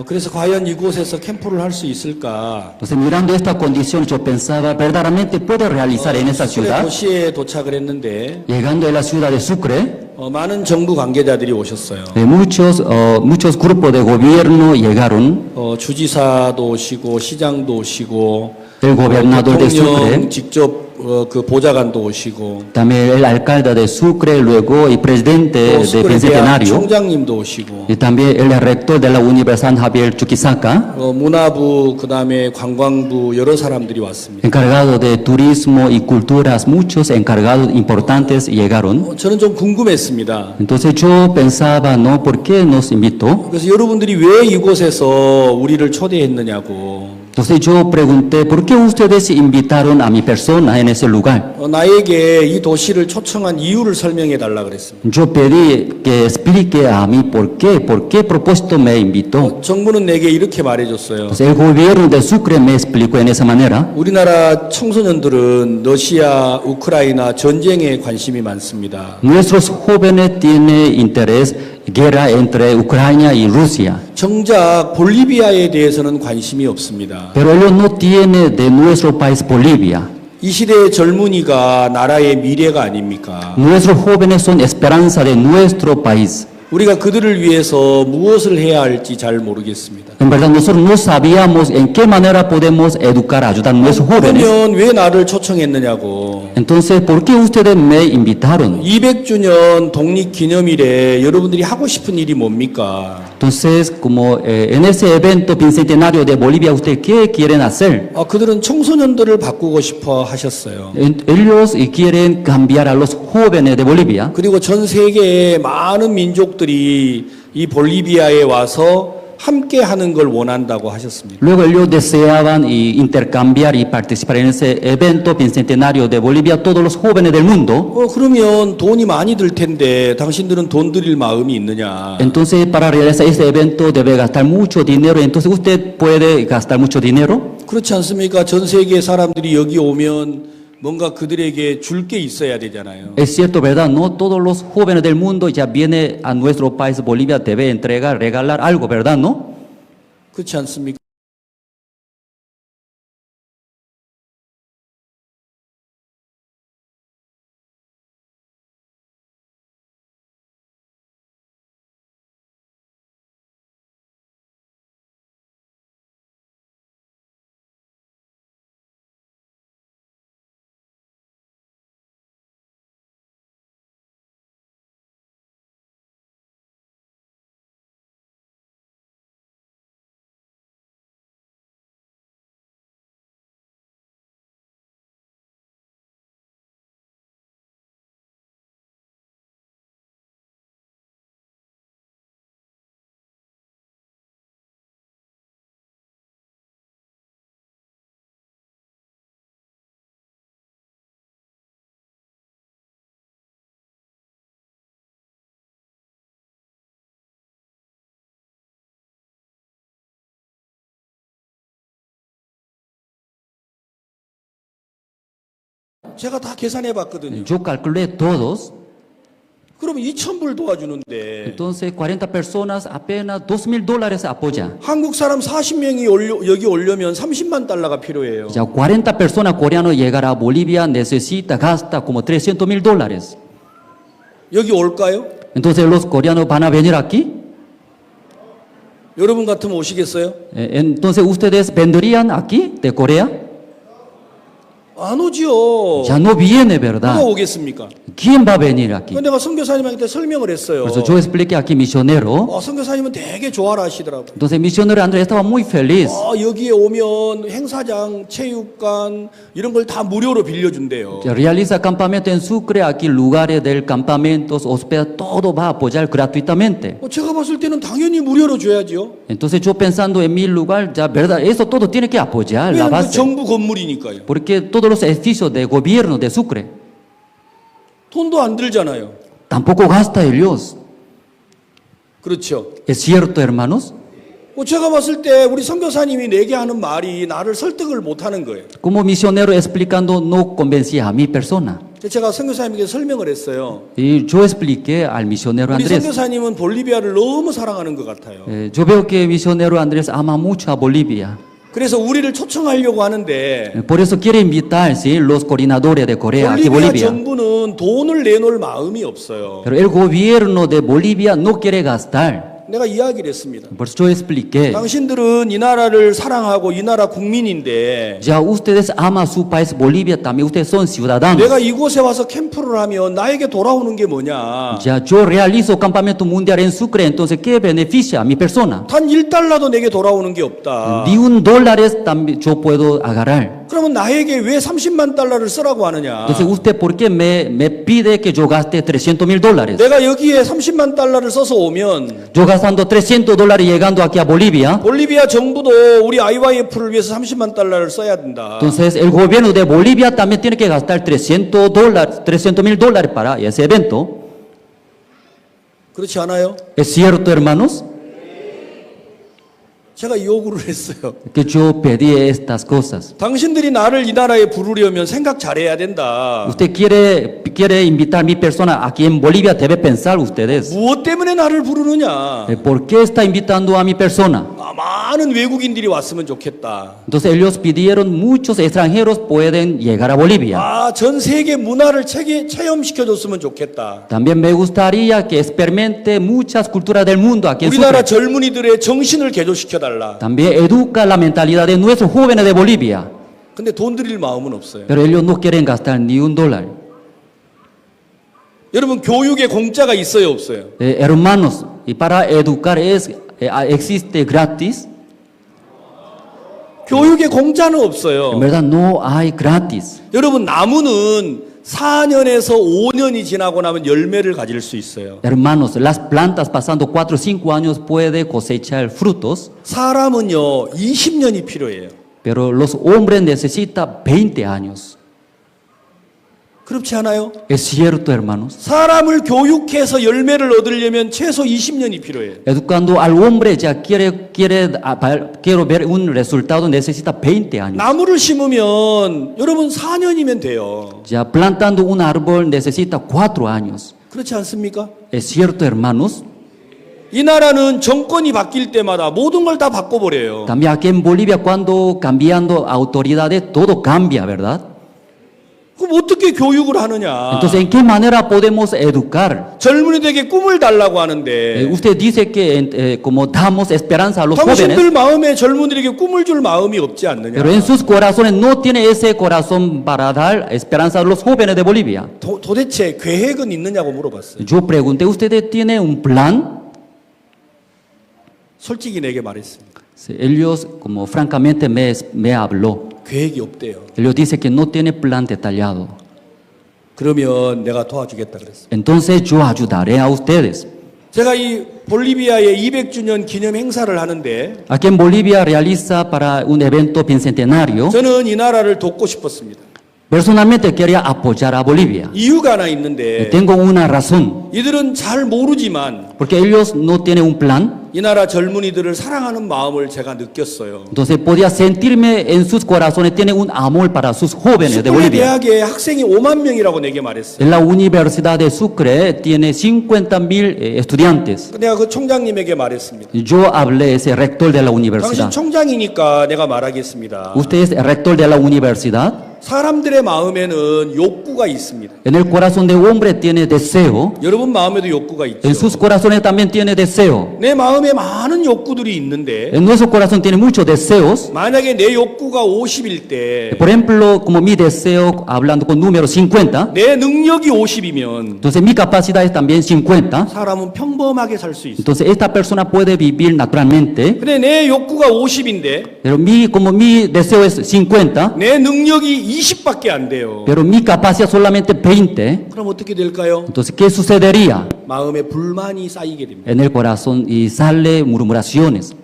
그래서 과연 이곳에서 캠프를 할 수 있을까? Entonces mirando esta condición yo pensaba verdaderamente puedo realizar en esa 수크레 ciudad. 도시에 도착을 했는데 Llegando a la ciudad de Sucre, 많은 정부 관계자들이 오셨어요. muchos grupos de gobierno llegaron. 주지사도 오시고 시장도 오시고 El gobernador de 대통령 Sucre, 직접 그 보좌관도 오시고 también el alcalde de Sucre, luego el presidente 또 de 수크레 대학 Bicentenario, 총장님도 오시고 y también el rector de la Universidad Javier Chuquisaca, 문화부 그다음에 관광부 여러 사람들이 왔습니다. encargado de turismo y culturas, muchos encargados importantes llegaron. 저는 좀 궁금했습니다. Entonces yo pensaba, ¿no? ¿Por qué nos invitó? 그래서 여러분들이 왜 이곳에서 우리를 초대했느냐고. Entonces yo pregunté, ¿por qué ustedes invitaron a mi persona en ese lugar? 나에게 이 도시를 초청한 이유를 설명해 달라 그랬습니다. Yo pedí que explique a mí por qué propósito me invitó. 정부는 내게 이렇게 말해줬어요. Entonces el gobierno de Sucre me explicó en esa manera. 우리나라 청소년들은 러시아, 우크라이나 전쟁에 관심이 많습니다. Nuestros jóvenes tienen interés guerra entre Ucrania y Rusia, 정작 볼리비아에 대해서는 관심이 없습니다. pero ellos no tienen de nuestro país Bolivia. 이 시대의 젊은이가 나라의 미래가 아닙니까? Nuestros jóvenes son esperanza de nuestro país. 우리가 그들을 위해서 무엇을 해야 할지 잘 모르겠습니다. En verdad nosotros no sabíamos en qué manera podemos educar, ayudar a nuestros jóvenes. 그러면 왜 나를 초청했느냐고. Entonces, ¿por qué ustedes me invitaron? 200주년 독립기념일에 여러분들이 하고 싶은 일이 뭡니까? Entonces, como en ese evento bicentenario de Bolivia, ¿ustedes qué quieren hacer? 그들은 청소년들을 바꾸고 싶어 하셨어요. Ellos quieren cambiar a los jóvenes de Bolivia. 그리고 전 세계의 많은 민족들이 이 볼리비아에 와서 함께 하는 걸 원한다고 하셨습니다. Luego ellos deseaban intercambiar y participar en ese evento bicentenario de Bolivia todos los jóvenes del mundo. 그러면 돈이 많이 들 텐데 당신들은 돈 들일 마음이 있느냐? Entonces, para realizar ese evento debe gastar mucho dinero. Entonces, ¿usted puede gastar mucho dinero? 그렇지 않습니까? 전 세계 사람들이 여기 오면 뭔가 그들에게 줄 게 있어야 되잖아요. Es cierto, ¿verdad? No todos los jóvenes del mundo ya vienen a nuestro país Bolivia, debe entregar, regalar algo, ¿verdad? ¿No? 그렇지 않습니까? 제가 다 계산해 봤거든요. Yo calculé todos. 그럼 2,000불 도와주는데 Entonces 40 personas apenas $2,000 apoyan. 한국 사람 40명이 여기 오려면 30만 달러가 필요해요. Ya 40 personas coreanos llegar a Bolivia necesita, gasta como $300,000. 여기 올까요? Entonces los coreanos van a venir aquí. 여러분 같으면 오시겠어요? Entonces ustedes vendrían aquí de Corea. 안 오지요. Ya no viene, 누가 ¿verdad? 오겠습니까? ¿Quién va a venir aquí? 근데 내가 선교사님한테 설명을 했어요. Por eso yo expliqué aquí misionero. 선교사님은 되게 좋아라 하시더라고요. Entonces misionero Andrés estaba muy feliz. 여기에 오면 행사장, 체육관 이런 걸 다 무료로 빌려준대요. Ya realiza campamento en Sucre, aquí lugares del campamento, hospeda, todo va a apoyar gratuitamente. 제가 봤을 때는 당연히 무료로 줘야죠. Entonces yo pensando en mi lugar, ya verdad, eso todo tiene que apoyar la 왜냐하면 base. 정부 건물이니까요. Porque todos los edificios de gobierno de Sucre 돈도 안 들잖아요. tampoco gasta ellos. 그렇죠. ¿Es cierto, hermanos? 제가 봤을 때 우리 선교사님이 내게 하는 말이 나를 설득을 못하는 거예요. Como misionero explicando no convencía a mi persona. 제가 선교사님에게 설명을 했어요. Y yo expliqué al misionero 우리 Andrés. 선교사님은 볼리비아를 너무 사랑하는 것 같아요. Yo veo que el misionero Andrés ama mucho a Bolivia. 그래서 우리를 초청하려고 하는데 Por eso quiere invitar, ¿sí?, los coordinadores de Corea aquí a 볼리비아 Bolivia. 정부는 돈을 내놓을 마음이 없어요. Pero el gobierno de Bolivia no quiere gastar. 내가 이야기를 했습니다. Por eso yo expliqué. 당신들은 이 나라를 사랑하고 이 나라 국민인데 Ya ustedes aman su país Bolivia, también ustedes son ciudadanos. 내가 이곳에 와서 캠프를 하면 나에게 돌아오는 게 뭐냐? Ya yo realizo campamento mundial en Sucre, entonces ¿qué beneficia a mi persona? 단 1달러도 내게 돌아오는 게 없다. Ni $1 también yo puedo agarrar. 그러면 나에게 왜 30만 달러를 쓰라고 하느냐? Entonces usted ¿por qué me pide que yo gaste $300,000? 내가 여기에 30만 달러를 써서 오면 Yo gastando $300 llegando aquí a Bolivia. 볼리비아 정부도 우리 IYF를 위해서 30만 달러를 써야 된다. Entonces el gobierno de Bolivia también tiene que gastar $300,000 para ese evento. 그렇지 않아요? ¿Es cierto, hermanos? 제가 요구를 했어요. Que yo pedí estas cosas. 당신들이 나를 이 나라에 부르려면 생각 잘해야 된다. Usted quiere invitar a mi persona aquí en Bolivia, debe pensar ustedes. 무엇 때문에 나를 부르느냐? ¿Por qué está invitando a mi persona? 많은 외국인들이 왔으면 좋겠다. Entonces ellos pidieron muchos extranjeros pueden llegar a Bolivia. 전 세계 문화를 체험시켜줬으면 좋겠다. También me gustaría que experimente muchas culturas del mundo aquí en 우리나라 Sucre. 젊은이들의 정신을 개조시켜달라. También educa la mentalidad de nuestros jóvenes de Bolivia. 근데 돈 드릴 마음은 없어요. Pero ellos no quieren gastar ni $1. 여러분 교육에 공짜가 있어요, 없어요? Hermanos, y para educar existe gratis. 교육에 공짜는 없어요. En verdad no hay gratis. 여러분 나무는 4년에서 5년이 지나고 나면 열매를 가질 수 있어요. Hermanos, las plantas pasando 4 o 5 años puede cosechar frutos, 사람은요 20년이 필요해요. pero los hombres necesitan 20 años. 그렇지 않아요? ¿Es cierto, hermanos? 사람을 교육해서 열매를 얻으려면 최소 20년이 필요해요. Educando al hombre ya quiero ver un resultado, necesita 20 años. 나무를 심으면 여러분 4년이면 돼요. Ya plantando un árbol necesita 4 años. 그렇지 않습니까? ¿Es cierto, hermanos? 이 나라는 정권이 바뀔 때마다 모든 걸 다 바꿔버려요. También aquí en Bolivia cuando cambiando autoridades todo cambia, ¿verdad? 그럼 어떻게 교육을 하느냐? Entonces, ¿en qué manera podemos educar? 젊은이들에게 꿈을 달라고 하는데 Usted dice que como damos esperanza a los 당신들 jóvenes, 마음에 젊은이들에게 꿈을 줄 마음이 없지 않느냐? pero en sus corazones no tiene ese corazón para dar esperanza a los jóvenes de Bolivia. 도대체 계획은 있느냐고 물어봤어요. Yo pregunté, ¿ustedes tienen un plan? 솔직히 내게 말했습니다. Ellos, como francamente me habló. 계획이 없대요. Ellos dicen que no tiene plan detallado. 그러면 내가 도와주겠다 그랬어요. Entonces yo ayudaré a ustedes. 제가 이 볼리비아의 200주년 기념 행사를 하는데 Aquí en Bolivia realiza para un evento bicentenario. 저는 이 나라를 돕고 싶었습니다. Personalmente quería apoyar a Bolivia. 이유가 하나 있는데 Tengo una razón. 이들은 잘 모르지만 Porque ellos no tienen un plan. 이 나라 젊은이들을 사랑하는 마음을 제가 느꼈어요. Entonces podía sentirme en sus corazones, tiene un amor para sus jóvenes de 수쿨의 Bolivia. 대학에 학생이 5만 명이라고 내게 말했어요. En la Universidad de Sucre tiene 50.000 estudiantes. 내가 그 총장님에게 말했습니다. Yo hablé, ese rector de la 당신 universidad. 총장이니까 내가 말하겠습니다. Usted es rector de la universidad. 사람들의 마음에는 욕구가 있습니다. En el corazón de hombre tiene deseo. 여러분 마음에도 욕구가 있죠. En sus corazones también tiene deseo. 내 마음에 많은 욕구들이 있는데 En nuestro corazón tiene muchos deseos. 만약에 내 욕구가 50일 때 Por ejemplo, como mi deseo, hablando con número 50, 내 능력이 50이면 entonces mi capacidad es también 50. 사람은 평범하게 살 수 있어요. Entonces esta persona puede vivir naturalmente. 근데 내 욕구가 50인데 Pero como mi deseo es 50, 내 능력이 20밖에 안 돼요. pero mi capacidad solamente 20, 그럼 어떻게 될까요? entonces ¿qué sucedería? 마음에 불만이 쌓이게 됩니다. En el corazón y sale murmuraciones.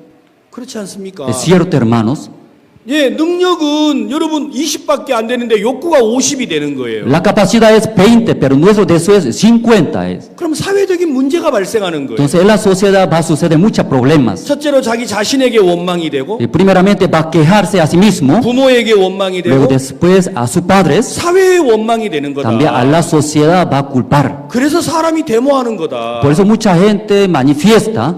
그렇지 않습니까? Es cierto, hermanos. 예, 능력은 여러분 20밖에 안 되는데 욕구가 50이 되는 거예요. La capacidad es 20, pero nuestro deseo es 50. 그럼 사회적인 문제가 발생하는 거예요. Entonces en la sociedad va a suceder muchos problemas. 첫째로 자기 자신에게 원망이 되고 Y primeramente va a quejarse a sí mismo, 부모에게 원망이 luego 되고 después a sus padres, 사회에 원망이 되는 también a 거다. la sociedad va a culpar. 그래서 사람이 데모하는 거다. Por eso mucha gente manifiesta.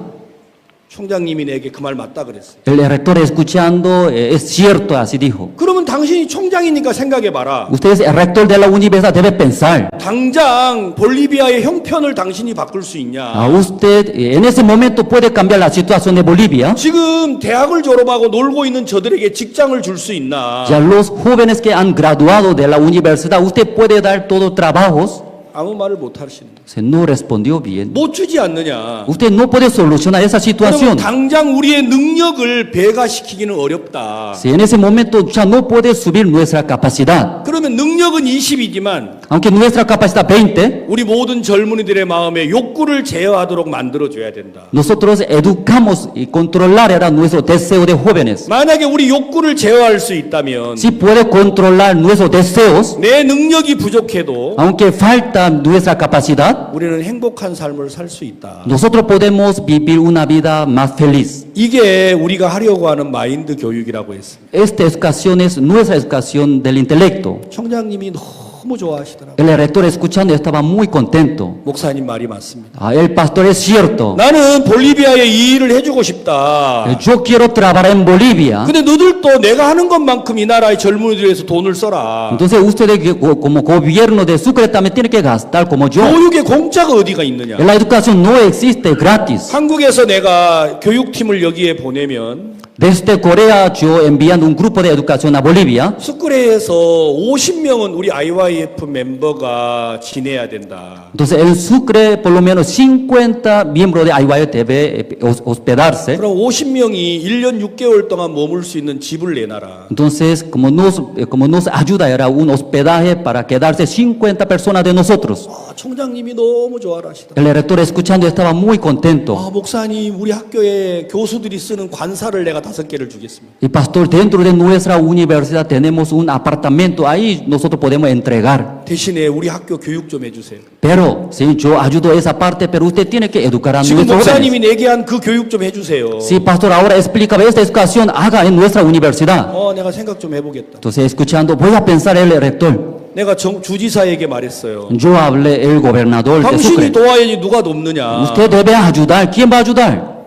총장님이 내게 그 말 맞다 그랬어요. El rector escuchando, es cierto, así dijo. 그러면 당신이 총장이니까 생각해 봐라. Usted es el rector de la universidad, debe pensar. 당장 볼리비아의 형편을 당신이 바꿀 수 있냐? Usted en ese momento puede cambiar la situación de Bolivia. 지금 대학을 졸업하고 놀고 있는 저들에게 직장을 줄 수 있나? Ya los jóvenes que han graduado de la universidad, usted puede dar todos trabajos. 아무 말을 못 하시는 거예요. Se no respondió bien. 못 주지 않느냐? Usted no puede solucionar esa 그러면 situación. 당장 우리의 능력을 배가시키기는 어렵다. Si en ese momento ya no puede subir nuestra capacidad, 그러면 능력은 20이지만 aunque nuestra capacidad 20, 우리 모든 젊은이들의 마음에 욕구를 제어하도록 만들어줘야 된다. nosotros educamos y controlar era nuestro deseo de jóvenes. 만약에 우리 욕구를 제어할 수 있다면 Si puede controlar nuestros deseos, 내 능력이 부족해도 aunque falta nuestra capacidad, 우리는 행복한 삶을 살 수 있다. nosotros podemos vivir una vida más feliz. 이게 우리가 하려고 하는 마인드 교육이라고 했습니다. Esta educación es nuestra educación del intelecto. 총장님이 너무 좋아하시더라고요. El rector escuchando estaba muy contento. 목사님 말이 맞습니다. El pastor es cierto. 나는 볼리비아에 이 일을 해주고 싶다. Yo quiero trabajar en Bolivia. 근데 너들도 내가 하는 것만큼 이 나라의 젊은이들 위해서 돈을 써라. Entonces ustedes como gobierno de Sucre también tienen que gastar como yo. 교육에 공짜가 어디가 있느냐? La educación no existe gratis. 한국에서 내가 교육팀을 여기에 보내면 Desde Corea yo enviando un grupo de educación a Bolivia. 수크레에서 50명은 우리 IYF 멤버가 지내야 된다. Entonces en Sucre por lo menos 50 miembros de IYF debe hospedarse. 그럼 50명이 1년 6개월 동안 머물 수 있는 집을 내놔라. Entonces como nos ayuda era un hospedaje para quedarse 50 personas de nosotros. 아, 총장님이 너무 좋아하시다. El rector escuchando estaba muy contento. 아, 목사님 우리 학교에 교수들이 쓰는 관사를 내가 5개를 주겠습니다. Y pastor, dentro de nuestra universidad tenemos un apartamento, ahí nosotros podemos entregar. 대신에 우리 학교 교육 좀 해주세요. Pero, sí, yo ayudo esa parte, pero usted tiene que educar a 지금 nuestros 목사님이 jóvenes. 내게 한 그 교육 좀 해주세요. Sí, pastor, ahora explícame esta educación, haga en nuestra universidad. 내가 생각 좀 해보겠다. Entonces, escuchando, voy a pensar el rector. 내가 주지사에게 말했어요. Yo hablé el gobernador de 당신이 Sucre. 도와야지 누가 돕느냐. Usted debe ayudar, ¿quién va a ayudar?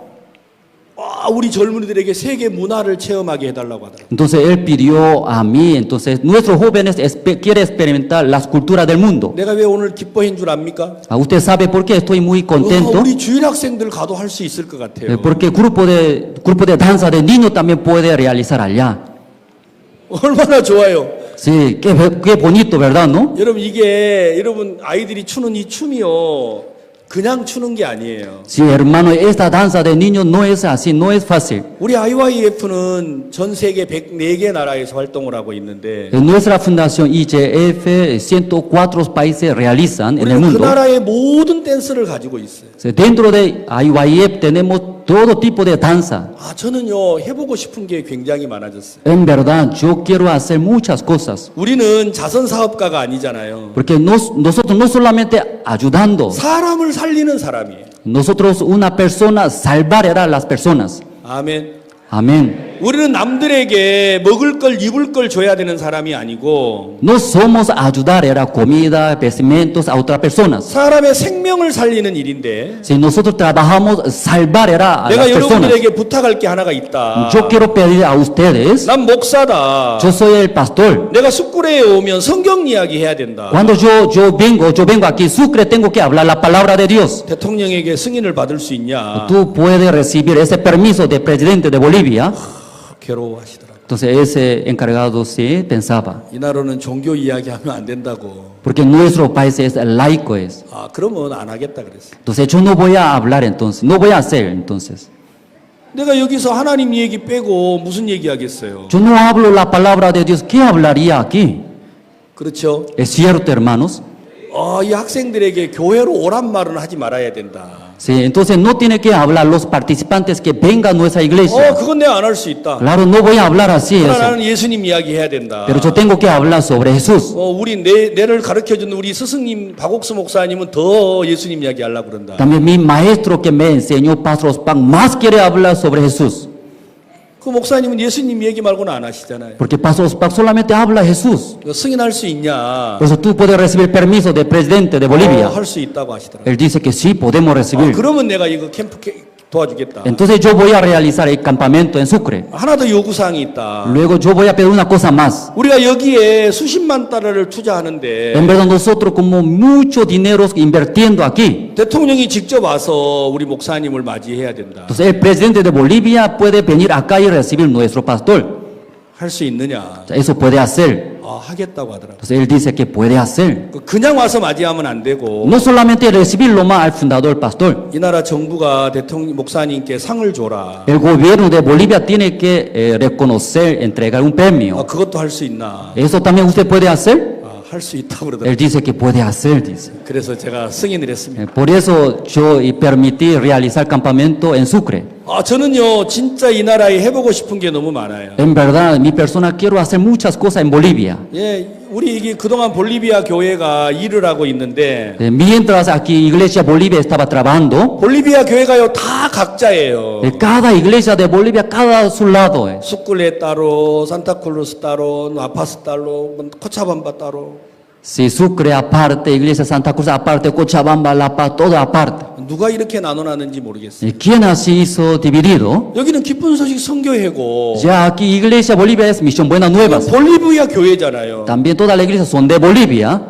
우리 젊은이들에게 세계 문화를 체험하게 해달라고 하더라고요. Entonces, él pidió a mí, entonces, nuestros jóvenes quieren experimentar las culturas del mundo. 내가 왜 오늘 기뻐한 줄 압니까? ¿Usted sabe por qué estoy muy contento? 우리 주일 학생들 가도 할 수 있을 것 같아요. Porque el grupo de danza de niños también puede realizar allá. 얼마나 좋아요. Sí, qué bonito, ¿verdad, no? 여러분 아이들이 추는 이 춤이요. 그냥 추는 게 아니에요. Sí, hermano, esta danza de niños no es así, no es fácil. 우리 IYF는 전 세계 104개 나라에서 활동을 하고 있는데 En nuestra fundación IGF, 104 países realizan en el 우리는 그 mundo. 나라의 모든 댄스를 가지고 있어요. Dentro de IYF tenemos todo tipo de danza. 저는요 해보고 싶은 게 굉장히 많아졌어요. En verdad, yo quiero hacer muchas cosas. 우리는 자선 사업가가 아니잖아요. Porque nosotros no solamente ayudando, 사람을 살리는 사람이에요. Nosotros, una persona, salvar a las personas. 아멘. Amén. 우리는 남들에게 먹을 걸 입을 걸 줘야 되는 사람이 아니고 No somos ayudar a comida, vestimentos a otras personas. 사람의 생명을 살리는 일인데 Si nosotros trabajamos, salvar a 내가 las personas. 여러분들에게 부탁할 게 하나가 있다. Yo quiero pedir a ustedes, 난 목사다. yo soy el pastor. 내가 숫구레에 오면 성경 이야기 해야 된다. Cuando yo vengo aquí, Sucre, tengo que hablar la palabra de Dios. 대통령에게 승인을 받을 수 있냐? Tú puedes recibir ese permiso del presidente de Bolivia. 괴로워하시더라고. Entonces ese encargado sí pensaba, 이 나라는 종교 이야기하면 안 된다고. porque nuestro país es laico es. 아, 그러면 안 하겠다 그랬어. Entonces yo no voy a hablar entonces, no voy a hacer entonces. 내가 여기서 하나님 얘기 빼고 무슨 얘기하겠어요? Yo no hablo la palabra de Dios, ¿qué hablaría aquí? 그렇죠? Es cierto, hermanos. 이 학생들에게 교회로 오란 말은 하지 말아야 된다. Sí, entonces no tiene que hablar los participantes que vengan a nuestra iglesia. 그건 내가 안 할 수 있다. Claro, no voy a hablar así, 그러나 eso. 나는 예수님 이야기 해야 된다. Pero yo tengo que hablar sobre Jesús. 우리 내를 가르쳐준 우리 스승님 박옥수 목사님은 더 예수님 이야기 하려고 그런다. También mi maestro que me enseñó, Pastor Ospan, más quiere hablar sobre Jesús. 그 목사님은 예수님 얘기 말고는 안 하시잖아요. Porque Pastor Ospan solamente habla Jesús. 승인할 수 있냐? Por eso tú puedes recibir permiso del presidente de Bolivia. 할 수 있다고 하시더라고요. Él dice que sí, podemos recibir. 그러면 내가 이거 캠프 도와주겠다. Entonces yo voy a realizar el campamento en Sucre. 하나 더 요구사항이 있다. Luego yo voy a pedir una cosa más. 우리가 여기에 수십만 달러를 투자하는데 En verdad nosotros como mucho dinero invirtiendo aquí. 대통령이 직접 와서 우리 목사님을 맞이해야 된다. Entonces el presidente de Bolivia puede venir acá y recibir nuestro pastor. 할 수 있느냐? Eso puede hacer. 하겠다고 하더라고요. Entonces él dice que puede hacer. 그냥 와서 맞이하면 안 되고 No solamente recibirlo más al fundador pastor. 이 나라 정부가 대통령 목사님께 상을 줘라. El gobierno de Bolivia tiene que reconocer, entregar un premio. 그것도 할 수 있나? ¿Eso también usted puede hacer? 할 수 있다고 Él 그러더라고요. dice que puede hacer, dice. 그래서 제가 승인을 했습니다. Por eso yo permití realizar campamento en Sucre. 저는요 진짜 이 나라에 해보고 싶은 게 너무 많아요. En verdad, mi persona quiero hacer muchas cosas en Bolivia. 우리 이게 그동안 볼리비아 교회가 일을 하고 있는데 Mientras aquí Iglesia Bolivia estaba trabajando, 볼리비아 교회가요 다 각자예요. cada iglesia de Bolivia, cada a su lado. 수쿨레 따로, 산타클루스 따로, 아파스 따로, 코차밤바 따로. Si Sucre aparte, Iglesia Santa Cruz aparte, Cochabamba, La Paz, todo aparte. 누가 이렇게 나눠놨는지 모르겠어요. ¿Quién así hizo dividido? 여기는 기쁜 소식 선교회고 Ya aquí Iglesia Bolivia es Misión Buenas Nuevas. 볼리비아 교회잖아요. También toda la iglesia son de Bolivia.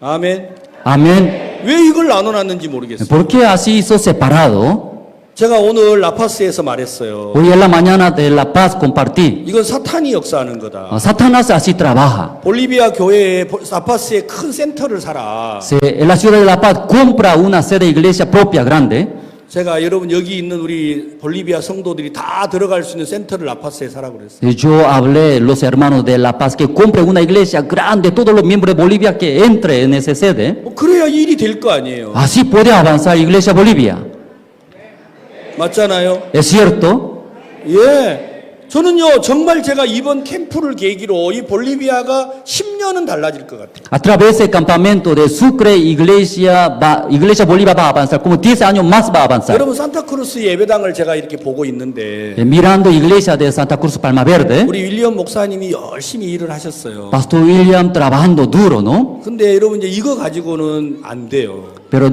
아멘. Amén. 왜 이걸 나눠놨는지 모르겠어요. ¿Por qué así hizo separado? 제가 오늘 라파스에서 말했어요. Hoy en la mañana de La Paz compartí. 이건 사탄이 역사하는 거다. Satanás así trabaja. 볼리비아 교회에 라파스에 큰 센터를 사라. En la ciudad de La Paz compra una sede de iglesia propia grande. 제가 여러분 여기 있는 우리 볼리비아 성도들이 다 들어갈 수 있는 센터를 라파스에 사라고 그랬어요. Yo hablé los hermanos de La Paz que compren una iglesia grande, todos los miembros de Bolivia que entre en esa sede. 그래야 일이 될 거 아니에요. Así puede avanzar Iglesia Bolivia. 맞잖아요. ¿Es cierto? 저는요 정말 제가 이번 캠프를 계기로 이 볼리비아가 10년은 달라질 것 같아요. A través del campamento de Sucre, Iglesia Bolivia va a avanzar, como 10 años más va a avanzar. 여러분 산타크루스 예배당을 제가 이렇게 보고 있는데 Mirando Iglesia de Santa Cruz Palma Verde, 우리 윌리엄 목사님이 열심히 일을 하셨어요. Pastor William trabajando duro, ¿no? 근데 여러분 이제 이거 가지고는 안 돼요. Pero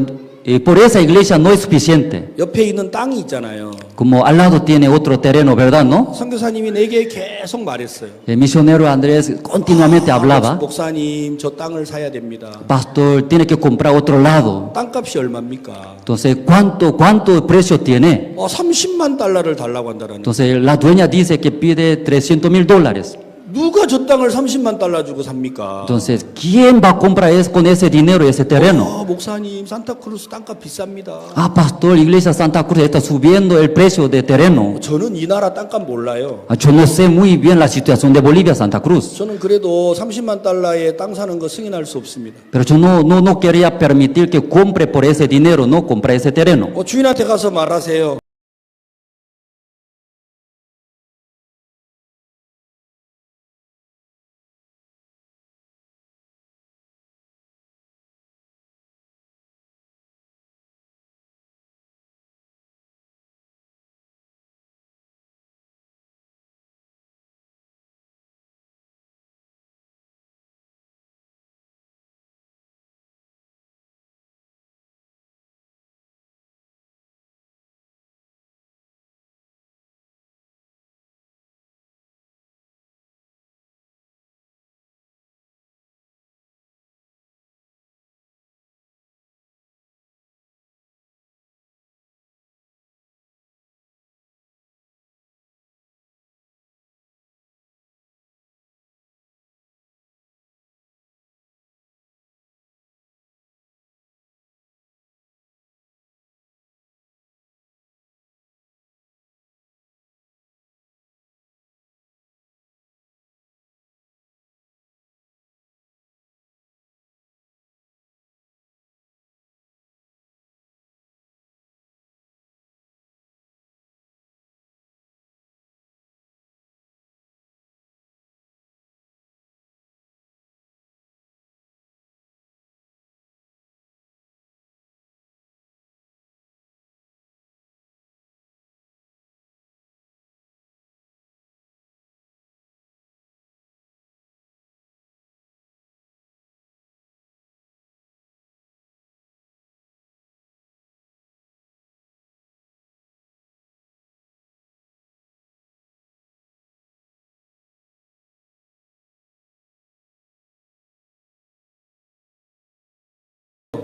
por esa iglesia no es suficiente. 옆에 있는 땅이 있잖아요. Como al lado tiene otro terreno, ¿verdad, no? 선교사님이 내게 계속 말했어요. El misionero Andrés continuamente hablaba, 목사님 저 땅을 사야 됩니다. Pastor, tiene que comprar otro lado. 땅값이 얼마입니까? Entonces, ¿cuánto precio tiene? 30만 달러를 달라고 한다는. Entonces, la dueña dice que pide $300,000. 누가 저 땅을 30만 달러 주고 삽니까? Entonces, ¿quién va a comprar con ese dinero ese terreno? 목사님, 산타크루스 땅값 비쌉니다. Pastor, Iglesia Santa Cruz está subiendo el precio de terreno. 저는 이 나라 땅값 몰라요. Yo no sé muy bien la situación de Bolivia, Santa Cruz. 저는 그래도 30만 달러에 땅 사는 거 승인할 수 없습니다. Pero yo no quería permitir que compre por ese dinero, no compre ese terreno. 주인한테 가서 말하세요.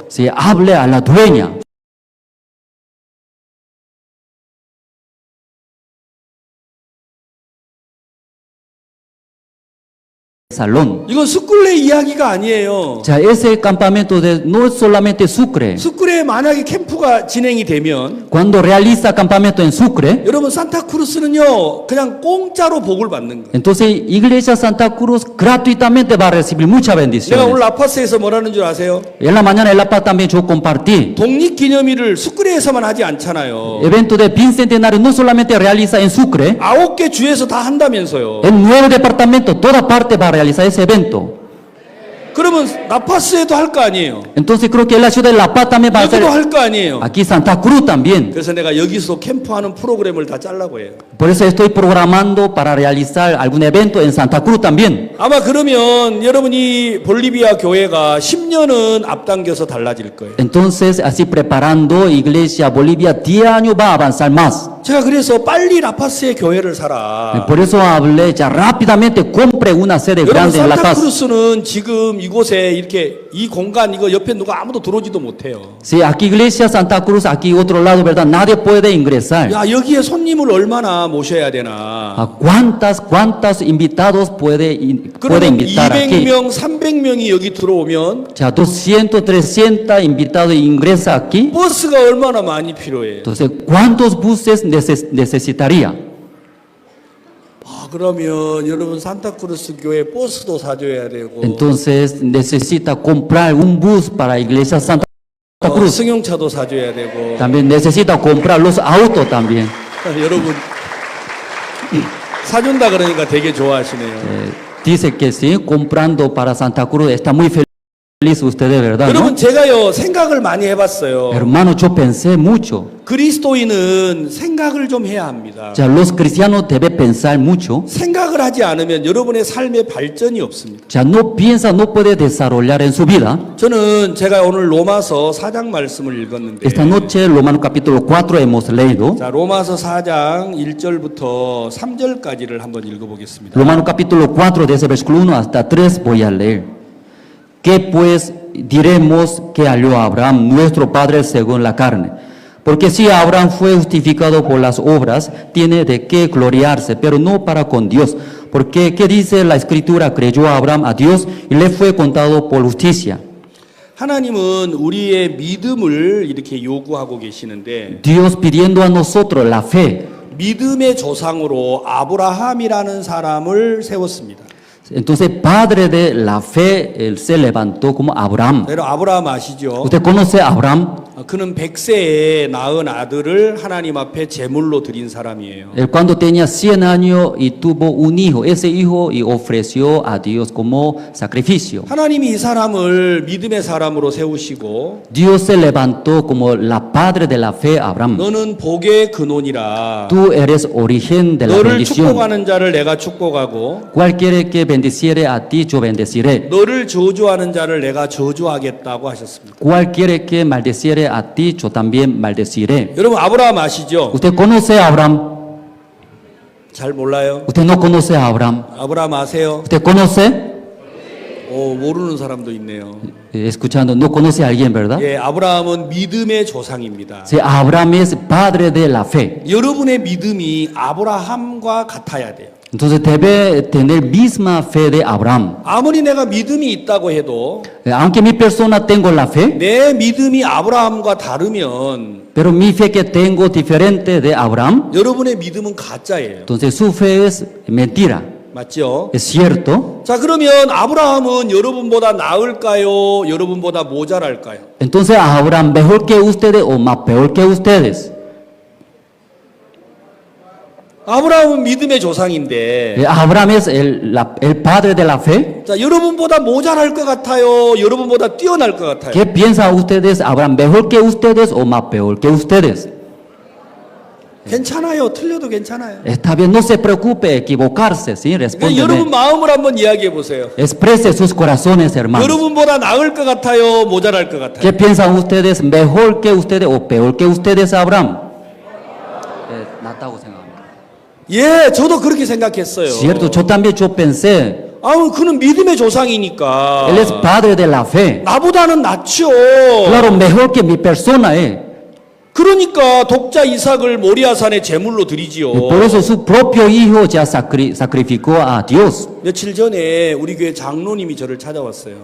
Se hable a la dueña. Salón. 이건 수쿨레 이야기가 아니에요. Ya ese campamento no es solamente Sucre. 수쿨에 만약에 캠프가 진행이 되면 Cuando realiza campamento en Sucre, 여러분 산타크루스는요 그냥 공짜로 복을 받는 거예요. entonces Iglesia Santa Cruz gratuitamente va a recibir muchas 내가 bendiciones. 오늘 라파스에서 뭐라는 줄 아세요? En la mañana en La Paz también yo compartí. 독립기념일을 수쿨에서만 하지 않잖아요. Evento de bicentenario no solamente realiza en Sucre, 9개 주에서 다 한다면서요. en 9 departamentos, toda parte va a realizar ese evento. 그러면 라파스에도 할 거 아니에요. Entonces creo que en la ciudad de La Paz también va a hacer. 여기도 할 거 아니에요. Aquí Santa Cruz también. 그래서 내가 여기서 캠프하는 프로그램을 다 짜려고 해요. Por eso estoy programando para realizar algún evento en Santa Cruz también. 아마 그러면 여러분이 볼리비아 교회가 10년은 앞당겨서 달라질 거예요. Entonces, así preparando Iglesia Bolivia, 10 años va a avanzar más. 제가 그래서 빨리 라파스의 교회를 사라. Por eso hablé ya rápidamente, compre una sede 여러분 grande en La Paz. 산타크루스는 지금 이곳에 이렇게 이 공간 이거 옆에 누가 아무도 들어오지도 못해요. Sí, aquí Iglesia Santa Cruz, aquí otro lado, ¿verdad? Nadie puede ingresar. 야 여기에 손님을 얼마나 모셔야 되나. ¿Cuántos invitados puede 그러면 invitar aquí? 200명, 300명이 여기 들어오면 Ya 200, 300 invitados ingresa aquí. 버스가 얼마나 많이 필요해요. Entonces, ¿cuántos buses necesitaría? 아, 그러면 여러분 산타크루스 교회 버스도 사줘야 되고 Entonces, necesita comprar un bus para Iglesia Santa Cruz. 승용차도 사줘야 되고 También necesita comprar los autos también. 여러분 사준다 그러니까 되게 좋아하시네요. Dice que sí, comprando para Santa Cruz. Está muy feliz ustedes, ¿verdad? 여러분 ¿no? 제가요 생각을 많이 해봤어요. Hermano, yo pensé mucho. 그리스도인은 생각을 좀 해야 합니다. Ya los cristianos deben pensar mucho. 생각을 하지 않으면 여러분의 삶의 발전이 없습니다. Ya no piensa, no puede desarrollar en su vida. 저는 제가 오늘 로마서 4장 말씀을 읽었는데 Esta noche, Romanos capítulo 4 hemos leído. 자, 로마서 4장 1절부터 3절까지를 한번 읽어보겠습니다. Romanos capítulo 4, desde el versículo 1 hasta 3 voy a leer. ¿Qué pues diremos que halló Abraham, nuestro padre según la carne? Porque si Abraham fue justificado por las obras, tiene de qué gloriarse, pero no para con Dios. Porque, ¿qué dice la Escritura? Creyó Abraham a Dios y le fue contado por justicia. 하나님은 우리의 믿음을 이렇게 요구하고 계시는데 Dios pidiendo a nosotros la fe. 믿음의 조상으로 아브라함이라는 사람을 세웠습니다. Entonces, padre de la fe, él se levantó como Abraham. 여러분 아브라함 아시죠? ¿Usted conoce a Abraham? 그는 100세에 낳은 아들을 하나님 앞에 제물로 드린 사람이에요. Él cuando tenía 100 años y tuvo un hijo, ese hijo y ofreció a Dios como sacrificio. 하나님이 이 사람을 믿음의 사람으로 세우시고 Dios se levantó como la padre de la fe, Abraham. 너는 복의 근원이라. Tú eres origen de la 너를 bendición. 축복하는 자를 내가 축복하고 Cualquiera que bendiciere a ti, yo bendeciré. 너를 저주하는 자를 내가 저주하겠다고 하셨습니다. Cualquiera que maldeciere a ti, yo también maldeciré. 여러분 아브라함 아시죠? ¿Usted conoce a Abraham? 잘 몰라요? ¿Usted no conoce a Abraham? 아브라함 아세요? ¿Usted conoce? 모르는 사람도 있네요. Escuchando, no conoce a alguien, ¿verdad? 예, 아브라함은 믿음의 조상입니다. Sí, Abraham es padre de la fe. 여러분의 믿음이 아브라함과 같아야 돼요. Entonces debe tener misma fe de Abraham. 아무리 내가 믿음이 있다고 해도 Aunque mi persona tengo la fe, 내 믿음이 아브라함과 다르면 pero mi fe que tengo diferente de Abraham, 여러분의 믿음은 가짜예요. entonces su fe es mentira. 맞죠? Es cierto. 자, 그러면 아브라함은 여러분보다 나을까요? 여러분보다 모자랄까요? Entonces Abraham mejor que ustedes o más peor que ustedes. 아브라함은 믿음의 조상인데 Abraham es el padre de la fe. 자, 여러분보다 모자랄 것 같아요? 여러분보다 뛰어날 것 같아요? ¿Qué piensan ustedes? ¿Abraham mejor que ustedes o más peor que ustedes? 괜찮아요. 틀려도 괜찮아요. Está bien, no se preocupe equivocarse, ¿sí? 그러니까 여러분 Respóndeme. 마음을 한번 이야기해 보세요. Exprese sus corazones, hermanos. 여러분보다 나을 것 같아요? 모자랄 것 같아요? ¿Qué piensan ustedes? ¿Mejor que ustedes o peor que ustedes, Abraham? 낫다고 생각합니다. 예, 저도 그렇게 생각했어요. Cierto, yo también pensé. 그는 믿음의 조상이니까. Él es padre de la fe. 나보다는 낫죠. Claro, mejor que mi persona es. 그러니까 독자 이삭을 모리아산에 제물로 드리지요. Y por eso su propio hijo ya sacrificó a Dios. 며칠 전에 우리 교회 장로님이 저를 찾아왔어요.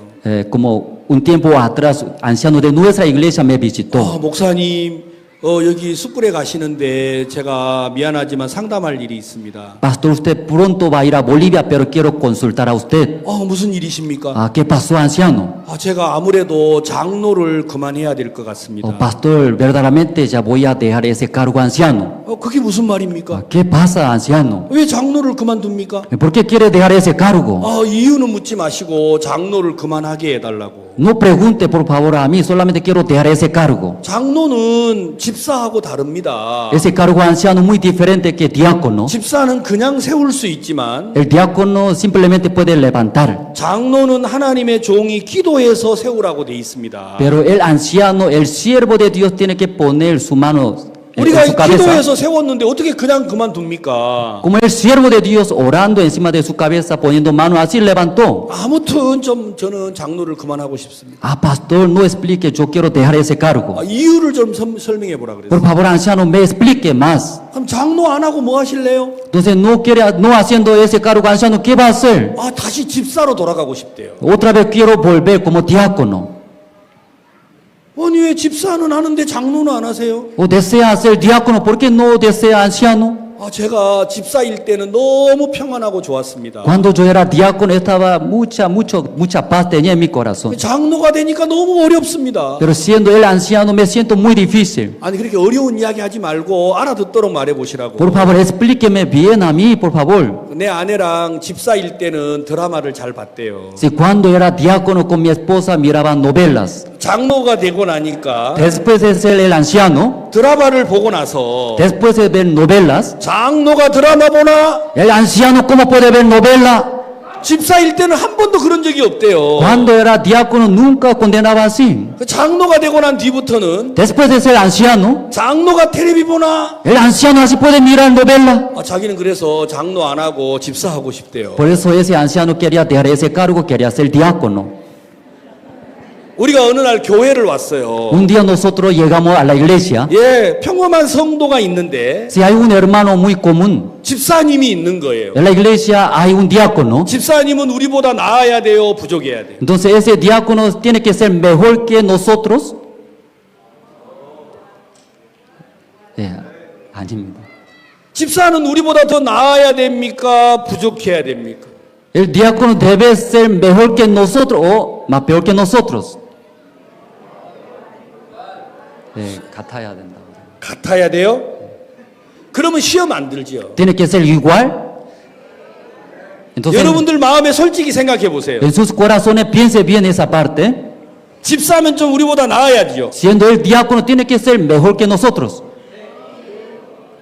Como un tiempo atrás, anciano de nuestra iglesia me visitó. 목사님, 여기 숯불에 가시는데 제가 미안하지만 상담할 일이 있습니다. Pastor, usted pronto va a ir a Bolivia, pero quiero consultar a usted. 무슨 일이십니까? ¿Qué pasó, anciano? 제가 아무래도 장로를 그만해야 될 것 같습니다. Pastor, verdaderamente ya voy a dejar ese cargo, anciano. 그게 무슨 말입니까? ¿Qué pasa, anciano? 왜 장로를 그만둡니까? ¿Por qué quiere dejar ese cargo? 이유는 묻지 마시고 장로를 그만하게 해달라고. No pregunte, por favor, a mí, solamente quiero dejar ese cargo. 장로는 집사하고 다릅니다. Ese cargo anciano muy diferente que diácono. 집사는 그냥 세울 수 있지만 El diácono simplemente puede levantar. 장로는 하나님의 종이 기도해서 세우라고 돼 있습니다. Pero el anciano, el siervo de Dios, tiene que poner su mano en 우리가 su cabeza. 기도해서 세웠는데 어떻게 그냥 그만둡니까? Como el siervo de Dios orando encima de su cabeza, poniendo mano así, levantó. 아무튼 좀 저는 장로를 그만하고 싶습니다. Pastor, no explique, yo quiero dejar ese cargo. 이유를 좀 설명해 보라 그랬어요. Por favor, anciano, me explique más. 그럼 장로 안 하고 뭐 하실래요? Entonces, no haciendo ese cargo, anciano, ¿qué va a hacer? 다시 집사로 돌아가고 싶대요. Otra vez quiero volver como diácono. 아니 왜 집사는 하는데 장로는 안 하세요? O desea ser diácono, ¿por qué no desea anciano? 제가 집사일 때는 너무 평안하고 좋았습니다. Cuando yo era diácono estaba mucha paz tenía en mi corazón. 장로가 되니까 너무 어렵습니다. Pero siendo el anciano me siento muy difícil. 아니 그렇게 어려운 이야기 하지 말고 알아듣도록 말해 보시라고. Por favor, explíqueme bien a mí, por favor. 내 아내랑 집사일 때는 드라마를 잘 봤대요. Si cuando era diácono con mi esposa miraba novelas. 장로가 되고 나니까 Después de ser el anciano, 드라마를 보고 나서 después de ver novelas, 장로가 드라마 보나? el anciano cómo puede ver novela? 집사일 때는 한 번도 그런 적이 없대요. Cuando era diácono nunca condenaba así. 장로가 되고 난 뒤부터는 Después de ser anciano, 장로가 텔레비 보나? el anciano así puede mirar novela. 자기는 그래서 장로 안 하고 집사하고 싶대요. Por eso ese anciano quería dejar ese cargo, quería ser diácono. 우리가 어느 날 교회를 왔어요. Un día nosotros llegamos a la iglesia. 평범한 성도가 있는데 Si hay un hermano muy común, 집사님이 있는 거예요. en la iglesia hay un diácono. 집사님은 우리보다 나아야 돼요, 부족해야 돼요? Entonces ese diácono tiene que ser mejor que nosotros. 아닙니다. 집사는 우리보다 더 나아야 됩니까? 부족해야 됩니까? El diácono debe ser mejor que nosotros o más peor que nosotros. 같아야 된다. 같아야 돼요? 그러면 시험 안 들지요. Tiene que ser igual. Entonces, 여러분들 마음에 솔직히 생각해 보세요. en sus corazones piense bien esa parte. 집사면 좀 우리보다 나아야지요. Siendo el diácono tiene que ser mejor que nosotros.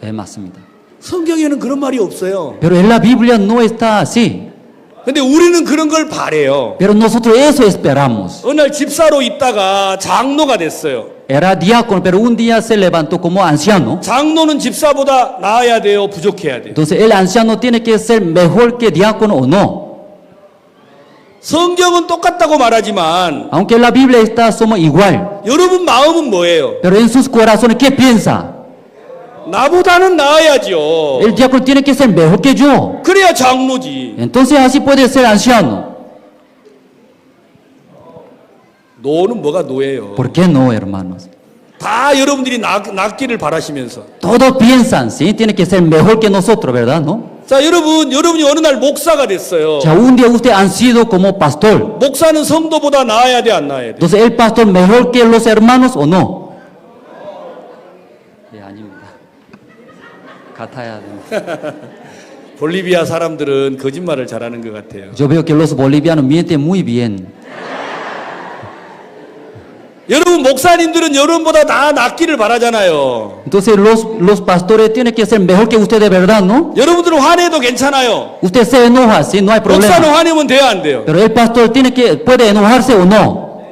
맞습니다. 성경에는 그런 말이 없어요. Pero en la Biblia no está así. 근데 우리는 그런 걸 바래요. Pero nosotros eso esperamos. 어느 날 집사로 있다가 장로가 됐어요. Era diácono, pero un día se levantó como anciano. 장로는 집사보다 나아야 돼요, 부족해야 돼요? Entonces el anciano tiene que ser mejor que diácono o no. 성경은 똑같다고 말하지만 Aunque en la Biblia está somos igual. 여러분 마음은 뭐예요? Pero en sus corazones ¿qué piensa? 나보다는 나아야죠. El diácono tiene que ser mejor que yo. 그래야 장로지. Entonces así puede ser anciano. 노는 뭐가 노예요? ¿Por qué no, hermanos? 다 여러분들이 낫기를 바라시면서. Todos piensan, sí, tiene que ser mejor que nosotros, ¿verdad? ¿No? 자, 여러분이 어느 날 목사가 됐어요. Ya un día usted han sido como pastor. 목사는 성도보다 나아야 돼, 안 나아야 돼? Entonces el pastor mejor que los hermanos o no? 아닙니다. 같아야 됩니다. 볼리비아 사람들은 거짓말을 잘하는 것 같아요. Yo veo que los bolivianos mienten muy bien. 여러분 목사님들은 여러분보다 다 낫기를 바라잖아요. Entonces los pastores tienen que ser mejor que ustedes, ¿verdad? ¿No? 여러분들은 화내도 괜찮아요. Usted se enoja, sí, no hay 목사는 problema. 화내면 돼요, 안 돼요? Pero el pastor puede enojarse o no.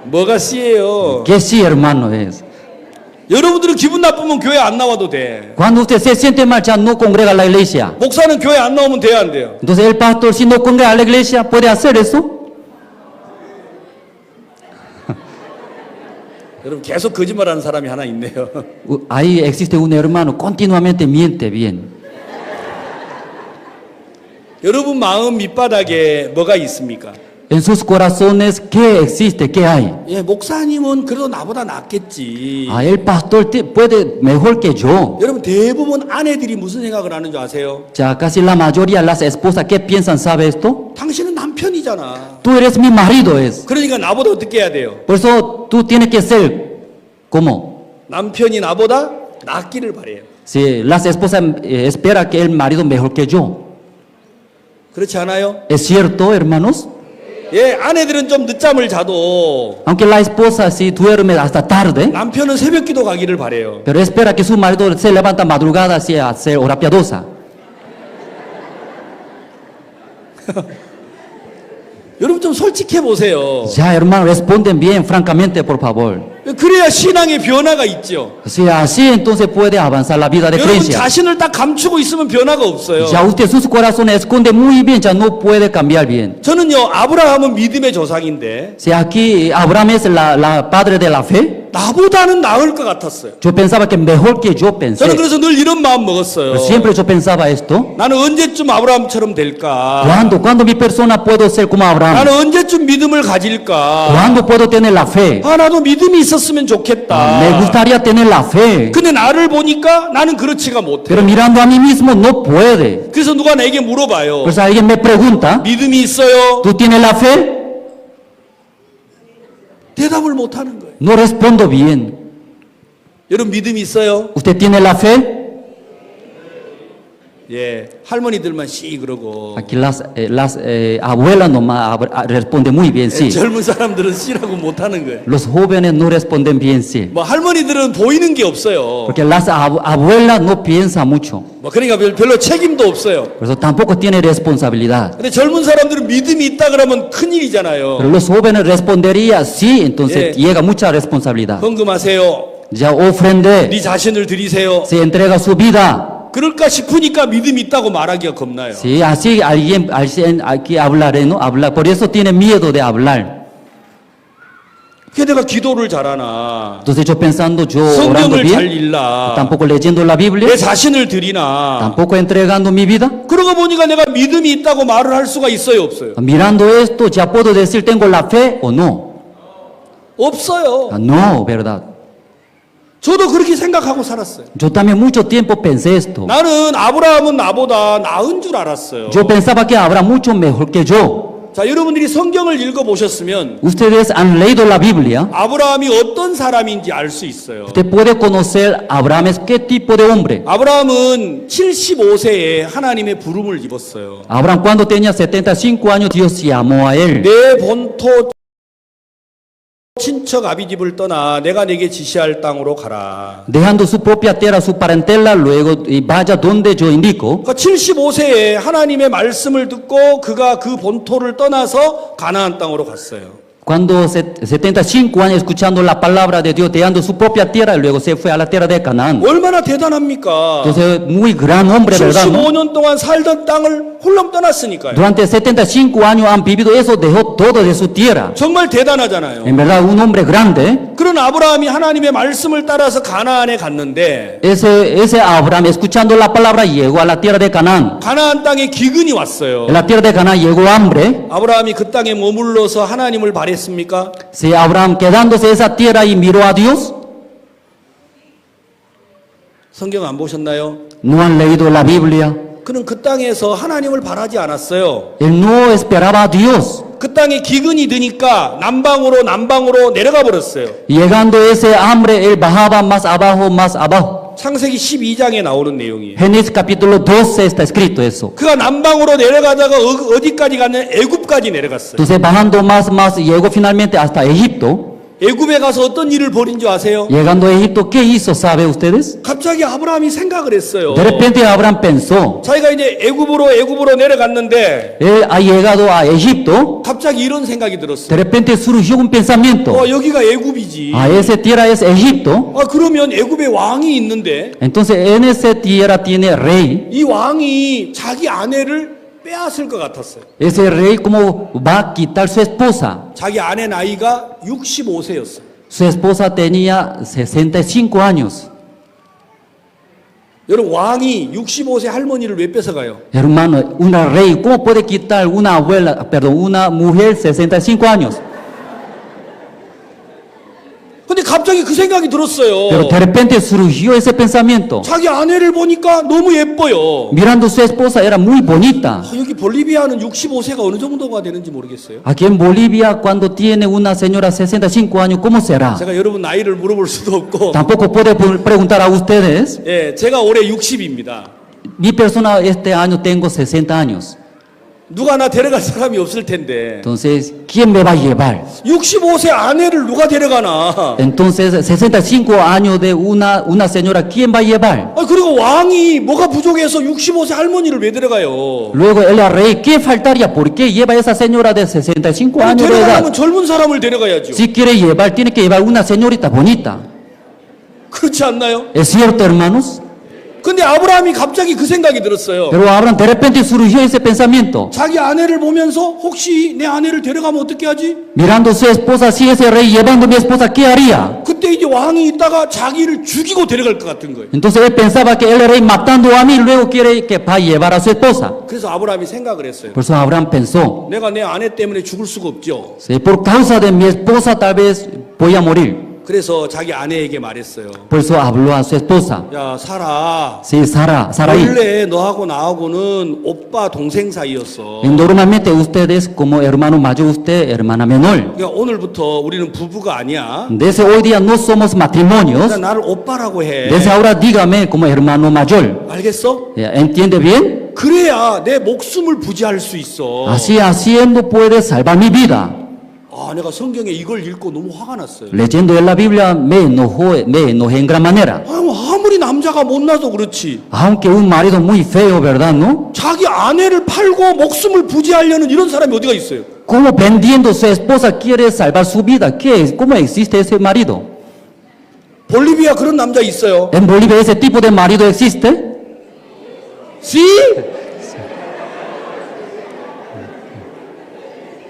뭐가 씨예요? Que sí, hermano, es. 여러분들은 기분 나쁘면 교회 안 나와도 돼. Cuando usted se siente mal, ya no congrega a la iglesia. 목사는 교회 안 나오면 돼야 안 돼요? Entonces el pastor, si no congrega a la iglesia, ¿puede hacer eso? 여러분 계속 거짓말하는 사람이 하나 있네요. Ahí existe un hermano, continuamente miente bien. 여러분 마음 밑바닥에 뭐가 있습니까? En sus corazones, ¿qué existe? ¿Qué hay? 예, 목사님은 그래도 나보다 낫겠지. Ah, el pastor puede mejor que yo. 여러분 대부분 아내들이 무슨 생각을 하는 줄 아세요? Ya casi la mayoría de las esposas, ¿qué piensan? ¿Sabe esto? 당신은 남편이잖아. Tú eres mi marido, es. 그러니까 나보다 어떻게 해야 돼요? Por eso tú tienes que ser como. 남편이 나보다 낫기를 바래요. Si las esposas esperan que el marido mejor que yo. 그렇지 않아요? ¿Es cierto, hermanos? 예, 아내들은 좀 늦잠을 자도 Aunque la esposa si duerme hasta tarde, 남편은 새벽기도 가기를 바래요. pero espera que su marido se levanta madrugada hacia hacer hora piadosa. 여러분 좀 솔직해 보세요. Ya, hermano, responden bien, francamente, por favor. 그래야 신앙의 변화가 있죠. Si así, entonces puede avanzar la vida de 여러분 creencia. 자신을 딱 감추고 있으면 변화가 없어요. Ya usted sus corazones esconde muy bien, ya no puede cambiar bien. 저는요 아브라함은 믿음의 조상인데 Si aquí Abraham es la padre de la fe, 나보다는 나을 것 같았어요. yo pensaba que mejor que yo pensé. 저는 그래서 늘 이런 마음 먹었어요. Pero siempre yo pensaba esto. 나는 언제쯤 아브라함처럼 될까? ¿Cuándo mi persona puedo ser como Abraham? 나는 언제쯤 믿음을 가질까? ¿Cuándo puedo tener la fe? 아 나도 믿음이 있었으면 좋겠다. Me gustaría tener la fe. 근데 나를 보니까 나는 그렇지가 못해. Pero mirando a mí mismo no puede. 그래서 누가 내게 물어봐요. Pues alguien me pregunta, 믿음이 있어요? ¿tú tienes la fe? 대답을 못 하는 거예요. No respondo bien. 여러분 믿음이 있어요? ¿Usted tiene la fe? 예, 할머니들만 씨 그러고 Aquí las abuelas nomás responden muy bien, sí. 젊은 사람들은 씨라고 못 하는 거예요. Los jóvenes no responden bien, sí. 뭐 할머니들은 보이는 게 없어요. Porque las abuelas no piensan mucho. 뭐 그러니까 별로 책임도 없어요. Por eso tampoco tienen responsabilidad. 근데 젊은 사람들은 믿음이 있다 그러면 큰일이잖아요. Pero los jóvenes responderían sí, entonces llega mucha responsabilidad. 헌금하세요. Ya ofrende, 네 자신을 드리세요. se entrega su vida. 그럴까 싶으니까 믿음이 있다고 말하기가 겁나요. Sí, así alguien aquí hablaré, ¿no? Hablar. Por eso tiene miedo de hablar. 그게 내가 기도를 잘하나, Entonces yo pensando, yo orando 성경을 잘 bien, 읽나, tampoco leyendo la Biblia, 내 자신을 드리나. tampoco entregando mi vida. 그러고 보니까 내가 믿음이 있다고 말을 할 수가 있어요, 없어요? Mirando esto, ya puedo decir, ¿tengo la fe o no? 없어요. No, ¿verdad? 저도 그렇게 생각하고 살았어요. Yo también mucho tiempo pensé esto. 나는 아브라함은 나보다 나은 줄 알았어요. Yo pensaba que habrá mucho mejor que yo. 자, 여러분들이 성경을 읽어보셨으면 Ustedes han leído la Biblia. 아브라함이 어떤 사람인지 알 수 있어요. Usted puede conocer a Abraham es qué tipo de hombre. 아브라함은 75세에 하나님의 부름을 입었어요. Abraham cuando tenía 75 años Dios llamó a él. 내 본토 친척 아비집을 떠나 내가 내게 지시할 땅으로 가라. Dejando su propia tierra, su parentela, luego y vaya donde yo indico. 그러니까 75세에 하나님의 말씀을 듣고 그가 그 본토를 떠나서 가나안 땅으로 갔어요. Cuando 75 años escuchando la palabra de Dios, dejando su propia tierra, y luego se fue a la tierra de Canaán. 얼마나 대단합니까? Entonces, muy gran hombre, ¿verdad? ¿No? 75년 동안 살던 땅을 홀랑 떠났으니까요. Durante 75 años han vivido eso, dejó todo de su tierra. 정말 대단하잖아요. En verdad, un hombre grande. 그런 아브라함이 하나님의 말씀을 따라서 가나안에 갔는데 Ese Abraham, escuchando la palabra, llegó a la tierra de Canaán. 가나안 땅에 기근이 왔어요. En la tierra de Canaán llegó hambre. 아브라함이 그 땅에 머물러서 하나님을 바랬습니까? Si Abraham quedándose en esa tierra y miró a Dios, 성경 안 보셨나요? no han leído la Biblia. 그는 그 땅에서 하나님을 바라지 않았어요. Él no esperaba a Dios. 그 땅에 기근이 드니까 남방으로 내려가 버렸어요. Llegando ese hambre, él bajaba más abajo. 창세기 12장에 나오는 내용이에요. Génesis capítulo 12 está escrito eso. 그가 남방으로 내려가다가 어디까지 갔냐? 애굽까지 내려갔어요. Entonces bajando más, llegó finalmente hasta Egipto. 애굽에 가서 어떤 일을 벌인 줄 아세요? Llegando a Egipto, ¿qué hizo? ¿Sabe ustedes? 갑자기 아브라함이 생각을 했어요. De repente Abraham pensó, 자기가 이제 애굽으로 내려갔는데 él ha llegado a Egipto, 갑자기 이런 생각이 de 들었어요. repente surgió un pensamiento, 여기가 애굽이지. esa tierra es Egipto, 그러면 애굽에 왕이 있는데 entonces en esa tierra tiene rey, 이 왕이 자기 아내를 빼앗을 것 같았어요. ese rey cómo va a quitar su esposa. 자기 아내 나이가 65세였어요. Su esposa tenía 65 años. 여러분 왕이 65세 할머니를 왜 뺏어가요? Hermano, una rey, ¿cómo puede quitar una abuela, perdón, una mujer 65 años? 근데 갑자기 그 생각이 들었어요. Pero de repente surgió ese pensamiento. 자기 아내를 보니까 너무 예뻐요. Mirando su esposa era muy bonita. 여기 볼리비아는 65세가 어느 정도가 되는지 모르겠어요. Aquí en Bolivia, cuando tiene una señora 65 años, ¿cómo será? 제가 여러분 나이를 물어볼 수도 없고. Tampoco puede preguntar a ustedes. 예, 제가 올해 60입니다. Mi persona este año tengo 60 años. 누가 나 데려갈 사람이 없을 텐데. Entonces, ¿quién me va a llevar? 65세 아내를 누가 데려가나? Entonces, 65 años de una señora, ¿quién va a llevar? 그리고 왕이 뭐가 부족해서 65세 할머니를 왜 데려가요? Luego el rey, ¿qué faltaría? ¿Por qué lleva a esa señora de 65 años de 데려가려면 edad? 젊은 사람을 데려가야죠. Si quiere llevar, tiene que llevar una señorita bonita. 그렇지 않나요? ¿Es cierto, hermanos? 근데 아브라함이 갑자기 그 생각이 들었어요. Pero Abraham de repente surgió ese pensamiento. 자기 아내를 보면서 혹시 내 아내를 데려가면 어떻게 하지? Mirando a su esposa, si ese rey llevando a mi esposa, ¿qué haría? 그때 이제 왕이 있다가 자기를 죽이고 데려갈 것 같은 거예요. Entonces él pensaba que el rey matando a mí, luego quiere que va a llevar a su esposa. 그래서 아브라함이 생각을 했어요. Por eso Abraham pensó, 내가 내 아내 때문에 죽을 수가 없죠. "Sí, por causa de mi esposa tal vez voy a morir." 그래서 자기 아내에게 말했어요. Por eso habló a su esposa. 야, 사라. Sí, Sarai. 원래 너하고 나하고는 오빠 동생 사이였어. Normalmente ustedes como hermano mayor, usted hermana menor. 그러니까 오늘부터 우리는 부부가 아니야. Desde hoy día no somos matrimonios. 그러니까 나를 오빠라고 해. Desde ahora dígame como hermano mayor. 알겠어? ¿Entiende bien? 그래야 내 목숨을 부지할 수 있어. Así haciendo puede salvar mi vida. 내가 성경에 이걸 읽고 너무 화가 났어요. Leyendo en la Biblia me enojé en gran manera. 아무리 남자가 못나서 그렇지. Aunque un marido muy feo, ¿verdad, no? 자기 아내를 팔고 목숨을 부지하려는 이런 사람이 어디가 있어요? Como vendiendo su esposa quiere salvar su vida. ¿Cómo existe ese marido? 볼리비아 그런 남자 있어요. En Bolivia ese tipo de marido existe. Sí?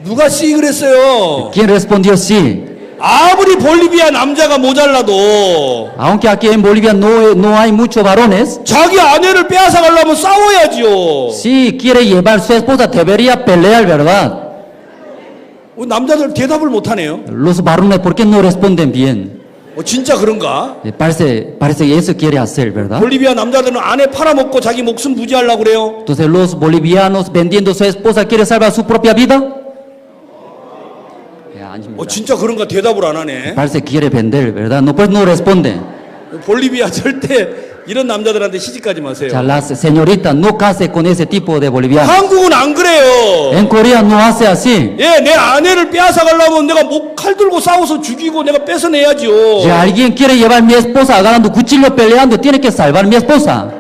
누가 sí 그랬어요? ¿Quién respondió sí? 아무리 볼리비아 남자가 모자라도 Aunque aquí en Bolivia no hay muchos varones. 자기 아내를 빼앗아 가려면 싸워야지요. Si quiere llevar su esposa debería pelear, ¿verdad? 남자들 대답을 못 하네요. Los varones, ¿por qué no responden bien? 진짜 그런가? Parece que eso quiere hacer, ¿verdad? 볼리비아 남자들은 아내 팔아먹고 자기 목숨 부지하려고 그래요. Entonces los bolivianos vendiendo su esposa quiere salvar su propia vida. 진짜 그런가? 대답을 안 하네. Parece que quiere vender, ¿verdad? No, pues no responde. 볼리비아 절대 이런 남자들한테 시집가지 마세요. O sea, las señoritas no case con ese tipo de bolivianos. 한국은 안 그래요. En Corea no hace así. 예, 내 아내를 빼앗아 가려면 내가 칼 들고 싸워서 죽이고 내가 뺏어내야죠. Si alguien quiere llevar mi esposa agarrando cuchillo peleando, tiene que salvar mi esposa.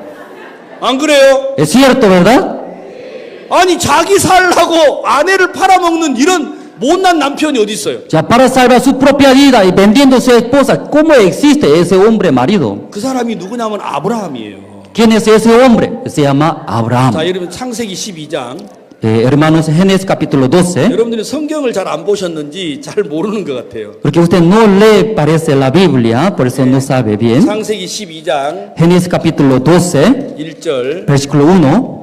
안 그래요? Es cierto, ¿verdad? 아니 자기 살라고 아내를 팔아먹는 이런 못난 남편이 어디 있어요? Ya para salvar su propia vida y vendiendo su esposa, ¿cómo existe ese hombre marido? 그 사람이 누구냐면 아브라함이에요. ¿Quién es ese hombre? Se llama Abraham. 자, 여러분 창세기 12장. Hermanos, Génesis capítulo 12. 여러분들이 성경을 잘 안 보셨는지 잘 모르는 것 같아요. Porque usted no lee, parece, la Biblia, por eso no sabe bien. 창세기 12장 Génesis capítulo 12, 1절. versículo 1.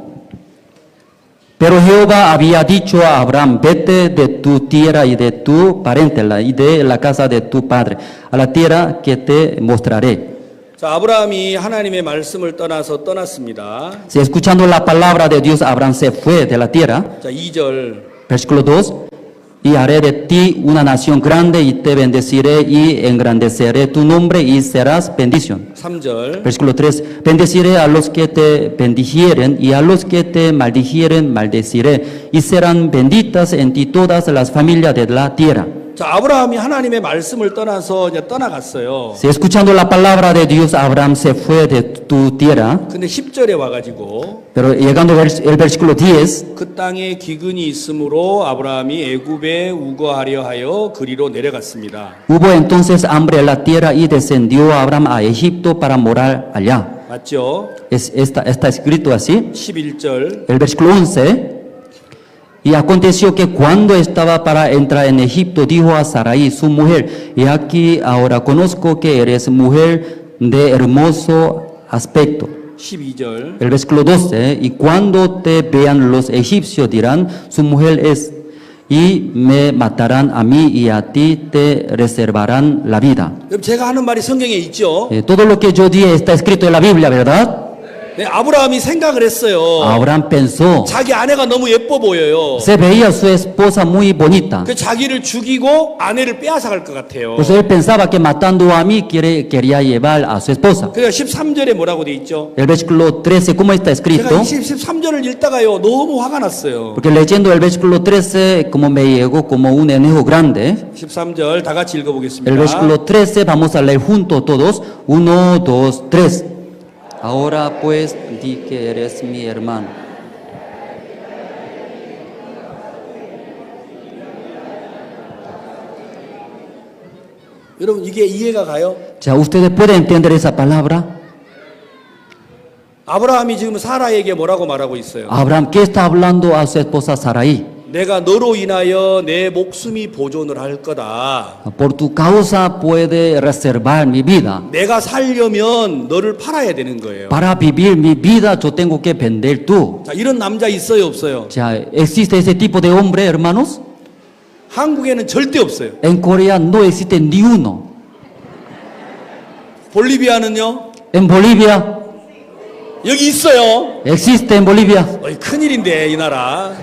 Pero Jehová había dicho a Abraham, vete de tu tierra y de tu parentela y de la casa de tu padre, a la tierra que te mostraré. 자, 아브라함이 하나님의 말씀을 떠났습니다. Si escuchando la palabra de Dios, Abraham se fue de la tierra. 자, 2절. Versículo 2. Y haré de ti una nación grande y te bendeciré y engrandeceré tu nombre y serás bendición. 3절. Versículo 3. Bendeciré a los que te bendijeren y a los que te maldijeren maldeciré y serán benditas en ti todas las familias de la tierra. 자, 아브라함이 하나님의 말씀을 떠나서 이제 떠나갔어요. Si escuchando la palabra de Dios, Abraham se fue de tu tierra, 근데 10절에 와가지고 pero llegando el versículo 10, 그 땅에 기근이 있으므로 아브라함이 애굽에 우거하려 하여 그리로 내려갔습니다. hubo entonces hambre en la tierra y descendió Abraham a Egipto para morar allá. 맞죠? Está escrito así. 11절. El versículo 11. Y aconteció que cuando estaba para entrar en Egipto, dijo a Sarai, su mujer, y aquí ahora conozco que eres mujer de hermoso aspecto. 12절. El versículo 12. Y cuando te vean los egipcios dirán, su mujer es, y me matarán a mí y a ti te reservarán la vida. 여러분 제가 하는 말이 성경에 있죠? Todo lo que yo dije está escrito en la Biblia, ¿verdad? 네, 아브라함이 생각을 했어요. Abraham pensó, 자기 아내가 너무 예뻐 보여요. se veía su esposa muy bonita. 그 자기를 죽이고 아내를 빼앗아갈 것 같아요. Pues él pensaba que matando a mí quería llevar a su esposa. 그러니까 13절에 뭐라고 돼 있죠? El versículo 13, ¿cómo está escrito? 제가 13절을 읽다가요 너무 화가 났어요. Porque leyendo el versículo 13, como me llegó como un enojo grande. 13절 다 같이 읽어보겠습니다. El versículo 13, vamos a leer juntos todos. 1, 2, 3. Ahora pues di que eres mi hermano. 여러분 이게 이해가 가요? Ya, ¿ustedes pueden entender esa palabra? 아브라함이 지금 사라에게 뭐라고 말하고 있어요? Abraham, ¿qué está hablando a su esposa Sarai? 내가 너로 인하여 내 목숨이 보존을 할 거다. Por tu causa puede reservar mi vida. 내가 살려면 너를 팔아야 되는 거예요. Para vivir mi vida yo tengo que vender tú. 자, 이런 남자 있어요, 없어요? Ya, ¿existe ese tipo de hombre, hermanos? 한국에는 절대 없어요. En Corea no existe ni uno. 볼리비아는요? En Bolivia, 여기 있어요. existe en Bolivia. 어이, 큰일인데 이 나라.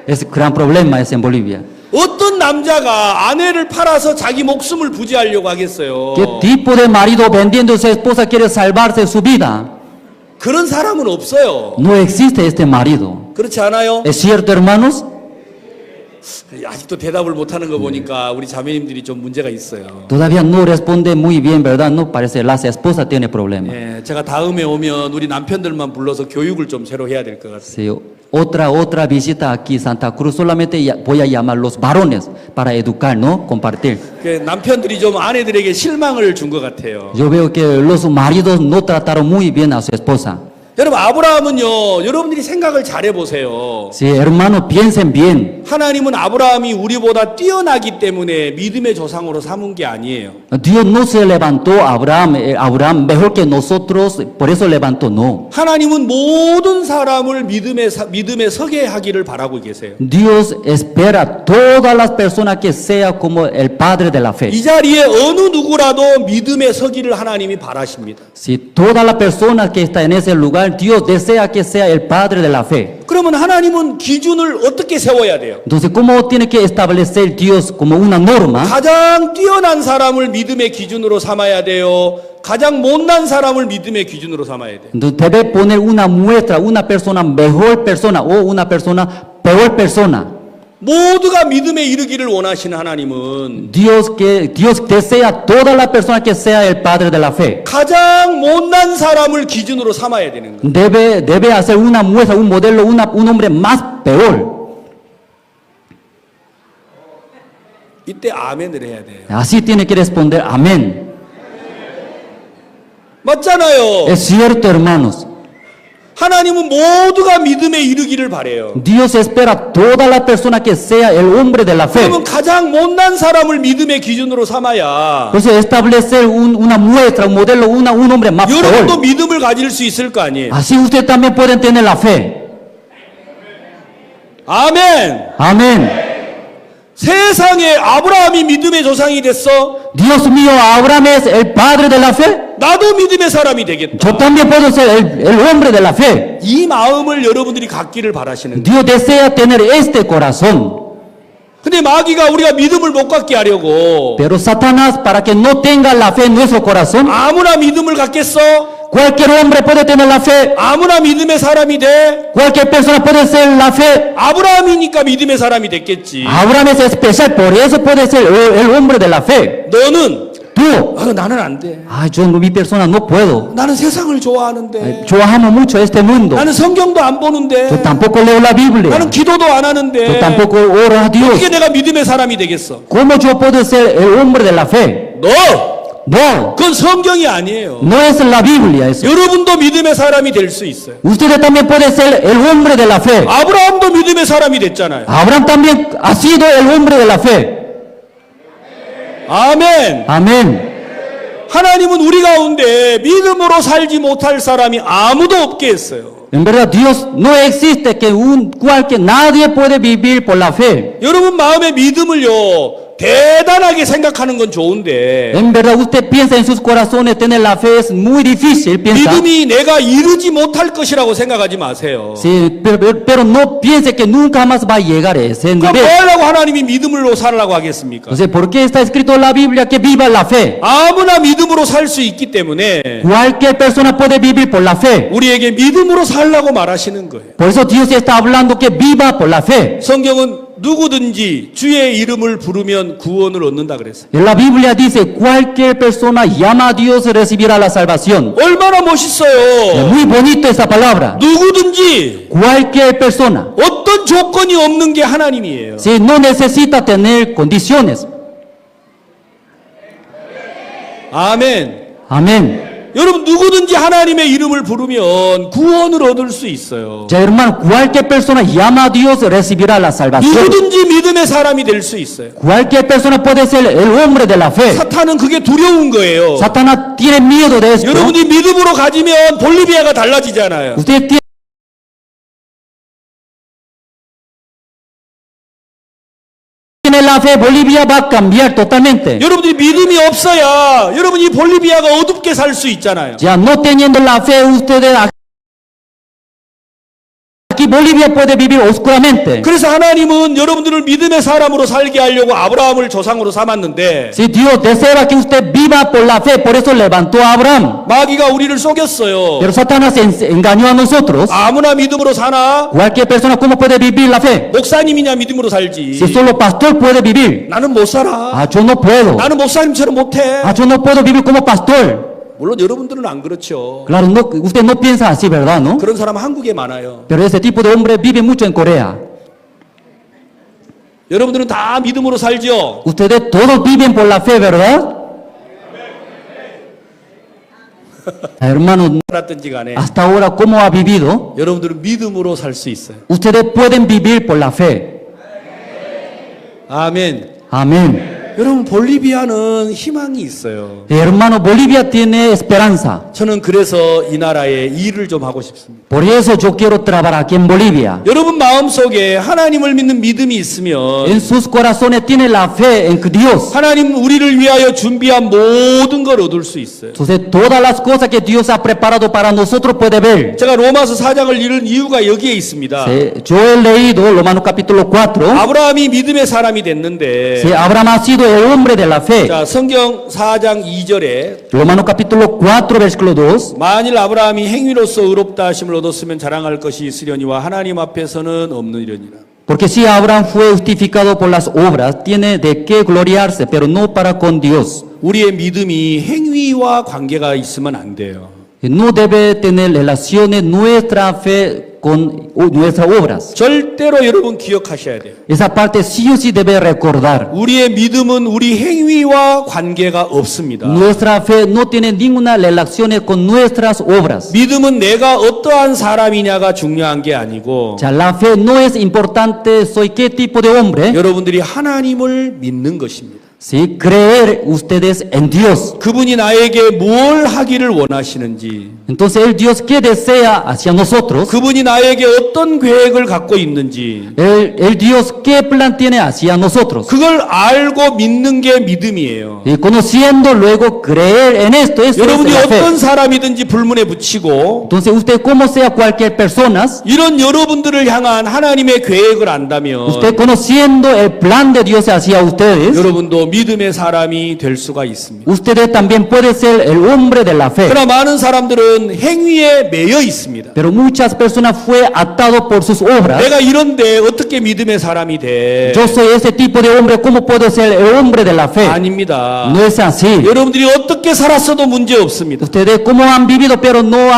Es gran problema es en Bolivia. 어떤 남자가 아내를 팔아서 자기 목숨을 부지하려고 하겠어요? ¿Qué tipo de marido vendiendo a su esposa quiere salvarse su vida? 그런 사람은 없어요. No existe este marido. 그렇지 않아요? ¿Es cierto, hermanos? 아직도 대답을 못하는 거 보니까 우리 자매님들이 좀 문제가 있어요. Todavía no responde muy bien, ¿verdad? No parece la esposa tiene problema. 예, 제가 다음에 오면 우리 남편들만 불러서 교육을 좀 새로 해야 될 것 같아요. Sí, otra visita aquí Santa Cruz, solamente voy a llamar los varones para educar, ¿no? Compartir. 그 남편들이 좀 아내들에게 실망을 준 것 같아요. Yo veo que los maridos no trataron muy bien a su esposa. 여러분 아브라함은요, 여러분들이 생각을 잘해 보세요. Sí, hermanos, piensen bien. 하나님은 아브라함이 우리보다 뛰어나기 때문에 믿음의 조상으로 삼은 게 아니에요. Dios no se levantó a Abraham mejor que nosotros, por eso levantó, no. 하나님은 모든 사람을 믿음에 서게 하기를 바라고 계세요. Dios espera a todas las personas que sea como el padre de la fe. 이 자리에 어느 누구라도 믿음에 서기를 하나님이 바라십니다. Si todas las personas que están en ese lugar, Dios desea que sea el padre de la fe. 그러면 하나님은 기준을 어떻게 세워야 돼요? Entonces, ¿cómo tiene que establecer Dios como una norma? 가장 뛰어난 사람을 믿음의 기준으로 삼아야 돼요. 가장 못난 사람을 믿음의 기준으로 삼아야 돼요. Entonces, debe poner una muestra, una persona mejor persona o una persona peor persona. 모두가 믿음에 이르기를 원하시는 하나님은 Dios desea toda la persona que sea el padre de la fe. 가장 못난 사람을 기준으로 삼아야 되는 거예요. Debe hacer una muestra, un modelo, un hombre más peor. 이때 아멘을 해야 돼요. Así tiene que responder amén. 맞잖아요. Es cierto, hermanos. 하나님은 모두가 믿음에 이르기를 바래요. Dios espera a toda la persona que sea el hombre de la fe. 그러면 가장 못난 사람을 믿음의 기준으로 삼아야 Entonces establecer una muestra, un modelo, un hombre más 여러분도 peor. 믿음을 가질 수 있을 거 아니에요. Así usted también puede tener la fe. 아멘. Amén. 세상에 아브라함이 믿음의 조상이 됐어. Dios mío, Abraham es el padre de la fe. 나도 믿음의 사람이 되겠다. Yo también puedo ser el hombre de la fe. 이 마음을 여러분들이 갖기를 바라시는 거예요. Dios desea tener este corazón. 근데 마귀가 우리가 믿음을 못 갖게 하려고 Pero Satanás, para que no tenga la fe en nuestro corazón, 아무나 믿음을 갖겠어? Cualquier hombre puede tener la fe. 아무나 믿음의 사람이 돼. Cualquier persona puede ser la fe. 아브라함이니까 믿음의 사람이 됐겠지. Abraham es especial, por eso puede ser el hombre de la fe. 너는 Tú, 나는 안 돼. yo mi persona no puedo. 나는 세상을 좋아하는데. Yo amo mucho este mundo. 나는 성경도 안 보는데. Yo tampoco leo la Biblia. 나는 기도도 안 Yo 하는데. tampoco oro a Dios. 어떻게 내가 믿음의 사람이 되겠어? ¿Cómo yo puedo ser el hombre de la fe? 너! No, 그건 성경이 아니에요. no es la Biblia eso. 여러분도 믿음의 사람이 될 수 있어요. Ustedes también pueden ser el hombre de la fe. 아브라함도 믿음의 사람이 됐잖아요. Abraham también ha sido el hombre de la fe. 아멘. Amén. 하나님은 우리 가운데 믿음으로 살지 못할 사람이 아무도 없게 했어요. En verdad, Dios no existe que nadie puede vivir por la fe. 여러분 마음의 믿음을요 대단하게 생각하는 건 좋은데 En verdad, usted piensa en sus corazones tener la fe es muy difícil, piensa. 믿음이 내가 이루지 못할 것이라고 생각하지 마세요. Sí, pero no piense que nunca más va a llegar a ese 그럼 뭐 nivel. 하려고 하나님이 믿음으로 살라고 하겠습니까? Entonces, ¿por qué está escrito en la Biblia que viva la fe? 아무나 믿음으로 살 수 있기 때문에 Cualquier persona puede vivir por la fe. 우리에게 믿음으로 살라고 말하시는 거예요. Por eso Dios está hablando que viva por la fe. 성경은 누구든지 주의 이름을 부르면 구원을 얻는다 그랬어요. En la Biblia dice, cualquier persona llama a Dios recibirá la salvación. 얼마나 Es 멋있어요. muy bonito esa palabra. 누구든지 Cualquier persona. 어떤 조건이 없는 게 하나님이에요. Si no necesita tener condiciones. 아멘. Amén. 여러분 누구든지 하나님의 이름을 부르면 구원을 얻을 수 있어요. Ya hermano, cualquier persona llama a Dios recibirá la salvación. 누구든지 믿음의 사람이 될 수 있어요. Cualquier persona puede ser el hombre de la fe. 사탄은 그게 두려운 거예요. Satanás tiene miedo de esto. 여러분이 믿음으로 가지면 볼리비아가 달라지잖아요. Usted tiene la fe, Bolivia va a cambiar totalmente. 여러분들이 믿음이 없어야 여러분이 볼리비아가 어둡게 살 수 있잖아요. Ya no teniendo la fe, ustedes aquí Bolivia puede vivir oscuramente. 그래서 하나님은 여러분들을 믿음의 사람으로 살게 하려고 아브라함을 조상으로 삼았는데 Si Dios desea que usted viva por la fe, por eso levantó a Abraham. 마귀가 우리를 속였어요. Pero Satanás engañó a nosotros. 아무나 믿음으로 사나? Cualquier persona, ¿cómo puede vivir la fe? 목사님이냐 믿음으로 살지. Si solo pastor puede vivir. 나는 못 살아. Yo no puedo. 나는 목사님처럼 못해. Yo no puedo vivir como pastor. 물론 여러분들은 안 그렇죠. Claro, no, usted no piensa así, ¿verdad? ¿No? 그런 사람 한국에 많아요. Pero ese tipo de hombre vive mucho en Corea. 여러분들은 다 믿음으로 살죠. Ustedes todos viven por la fe, ¿verdad? Hermanos, 살았든지 간에 hasta ahora, ¿cómo ha vivido? 여러분들은 믿음으로 살 수 있어요. Ustedes pueden vivir por la fe. 아멘. Amén. 여러분 볼리비아는 희망이 있어요. Hermano, Bolivia tiene esperanza. 저는 그래서 이 나라에 일을 좀 하고 싶습니다. Por eso yo quiero trabajar aquí en Bolivia. 여러분 마음속에 하나님을 믿는 믿음이 있으면 En sus corazones tiene la fe en Dios. 하나님 우리를 위하여 준비한 모든 걸 얻을 수 있어요. Entonces, todas las cosas que Dios ha preparado para nosotros puede ver. 제가 로마서 4장을 읽은 이유가 여기에 있습니다. Yo he leído Romanos capítulo 4. 아브라함이 믿음의 사람이 됐는데 Abraham ha sido el hombre de la fe. 자, 성경 4장 2절에 Romanos capítulo 4, versículo 2. 만일 아브라함이 행위로서 의롭다 하심을 얻었으면 자랑할 것이 있으려니와 하나님 앞에서는 없느니라. Porque si Abraham fue justificado por las obras, tiene de qué gloriarse, pero no para con Dios. 우리의 믿음이 행위와 관계가 있으면 안 돼요. No debe tener relaciones nuestra fe con nuestras obras. 절대로 여러분 기억하셔야 돼요. Esa parte sí o sí debe recordar. 우리의 믿음은 우리 행위와 관계가 없습니다. Nuestra fe no tiene ninguna relación con nuestras obras. 믿음은 내가 어떠한 사람이냐가 중요한 게 아니고 O sea, la fe no es importante soy qué tipo de hombre, 여러분들이 하나님을 믿는 것입니다. sí, creer ustedes en Dios. 그분이 나에게 뭘 하기를 원하시는지, Entonces el Dios que desea hacia nosotros, 그분이 나에게 어떤 계획을 갖고 있는지, el Dios que plan tiene hacia nosotros. 그걸 알고 믿는 게 믿음이에요. Y conociendo luego creer en esto, eso es 여러분이 la fe. 어떤 사람이든지 불문에 붙이고 Entonces usted como sea cualquier persona, 이런 여러분들을 향한 하나님의 계획을 안다면 usted conociendo el plan de Dios hacia ustedes, 여러분도 믿음의 사람이 될 수가 있습니다. Ustedes también pueden ser el hombre de la fe. 그러나 많은 사람들은 행위에 매여 있습니다. Pero muchas personas fue atado por sus obras. 내가 이런데 어떻게 믿음의 사람이 돼? Yo soy ese tipo de hombre, ¿cómo puedo ser el hombre de la fe? 아닙니다. No es así. 여러분들이 어떻게 살았어도 문제 없습니다. Ustedes cómo han vivido, pero no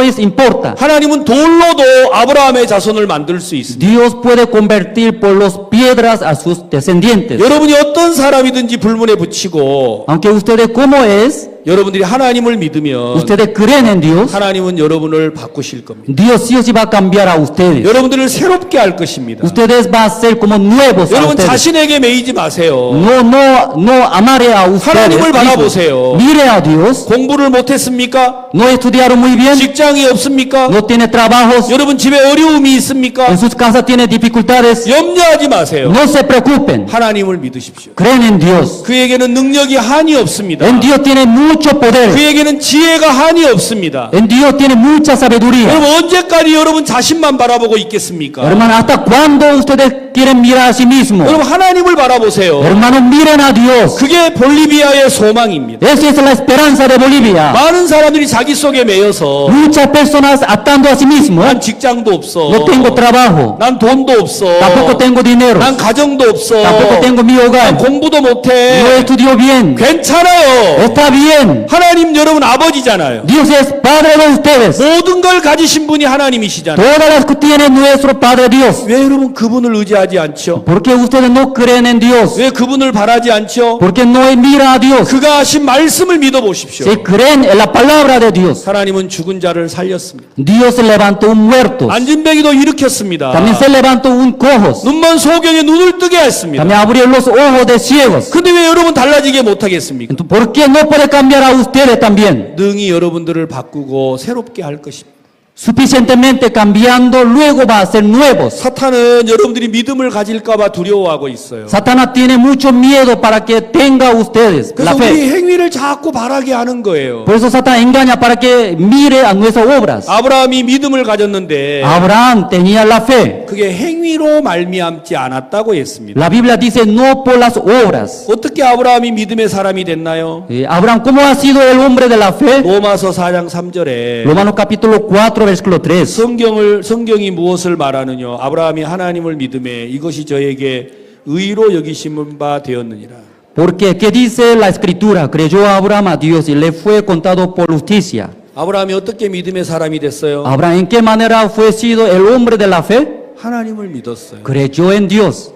es importa. 하나님은 돌로도 아브라함의 자손을 만들 수 있습니다. Dios puede convertir por las piedras a sus descendientes. 여러분이 어떤 사람이든지 불문에 붙이고 Aunque ustedes cómo es, 여러분들이 하나님을 믿으면 ustedes creen en Dios, 하나님은 여러분을 바꾸실 겁니다. Dios sí o sí va a cambiar a ustedes. 여러분들을 새롭게 할 것입니다. Ustedes van a ser como nuevos a 여러분 ustedes. 자신에게 매이지 마세요. No amaré a ustedes. 하나님을 mismos. 바라보세요. Mire a Dios. 공부를 못했습니까? No estudiaron muy bien. 직장이 없습니까? No tiene trabajos. 여러분 집에 어려움이 있습니까? En sus casas tiene dificultades. 염려하지 마세요. No se preocupen. 하나님을 믿으십시오. Creen en Dios. 그에게는 능력이 한이 없습니다. En Dios tiene mucho poder. 그에게는 지혜가 한이 없습니다. En Dios tiene mucha sabiduría. 여러분 언제까지 여러분 자신만 바라보고 있겠습니까? Hermano, ¿hasta cuándo ustedes quieren mirar a sí mismos? 여러분 하나님을 바라보세요. Hermanos, miren a Dios. 그게 볼리비아의 소망입니다. Esa es la esperanza de Bolivia. 많은 사람들이 자기 속에 매여서 Muchas personas atando a sí mismos. 난 직장도 없어. No tengo trabajo. 난 돈도 없어. Tampoco tengo dinero. 난 가정도 없어. Tampoco tengo mi 난 hogar. 공부도 No 못해. estudio bien. 괜찮아요. Está bien. 하나님 여러분 아버지잖아요. Dios es Padre de ustedes. 모든 걸 가지신 분이 하나님이시잖아요. Todas las que tiene nuestro Padre Dios. 왜 여러분 그분을 의지하지 않죠? ¿Por qué ustedes no creen en Dios? 왜 그분을 바라지 않죠? ¿Por qué no mira a Dios? 그가 하신 말씀을 믿어보십시오. Se creen en la palabra de Dios. 하나님은 죽은 자를 살렸습니다. Dios levantó un muerto. 안진뱅이도 일으켰습니다. También se levantó un cojos. 눈먼 소경의 눈을 뜨게 했습니다. También abrió los ojos de ciegos. 근데 왜 여러분 달라지게 못하겠습니까? Entonces, ¿por qué no puede cambiar a ustedes también? 능히 여러분들을 바꾸고 새롭게 할 것입니다. Suficientemente cambiando, luego va a ser nuevos. 사탄은 여러분들이 믿음을 가질까봐 두려워하고 있어요. Satanás tiene mucho miedo para que tenga ustedes 그래서 la fe. 우리 행위를 자꾸 바라게 하는 거예요. Por eso Satanás engaña para que mire a nuestras obras. 아브라함이 믿음을 가졌는데 Abraham tenía la fe. 그게 행위로 말미암지 않았다고 했습니다. La Biblia dice no por las obras. 어떻게 아브라함이 믿음의 사람이 됐나요? Abraham, ¿cómo ha sido el hombre de la fe? 로마서 4장 3절에 Romanos capítulo 4, versículo 3. 성경이 무엇을 말하느냐? 아브라함이 하나님을 믿음에 이것이 저에게 의로 여기심은 바 되었느니라. Porque, ¿qué dice la escritura? Creyó Abraham a Dios y le fue contado por justicia. 아브라함이 어떻게 믿음의 사람이 됐어요? Abraham, ¿en qué manera fue sido el hombre de la fe? 하나님을 믿었어요. Creyó en Dios.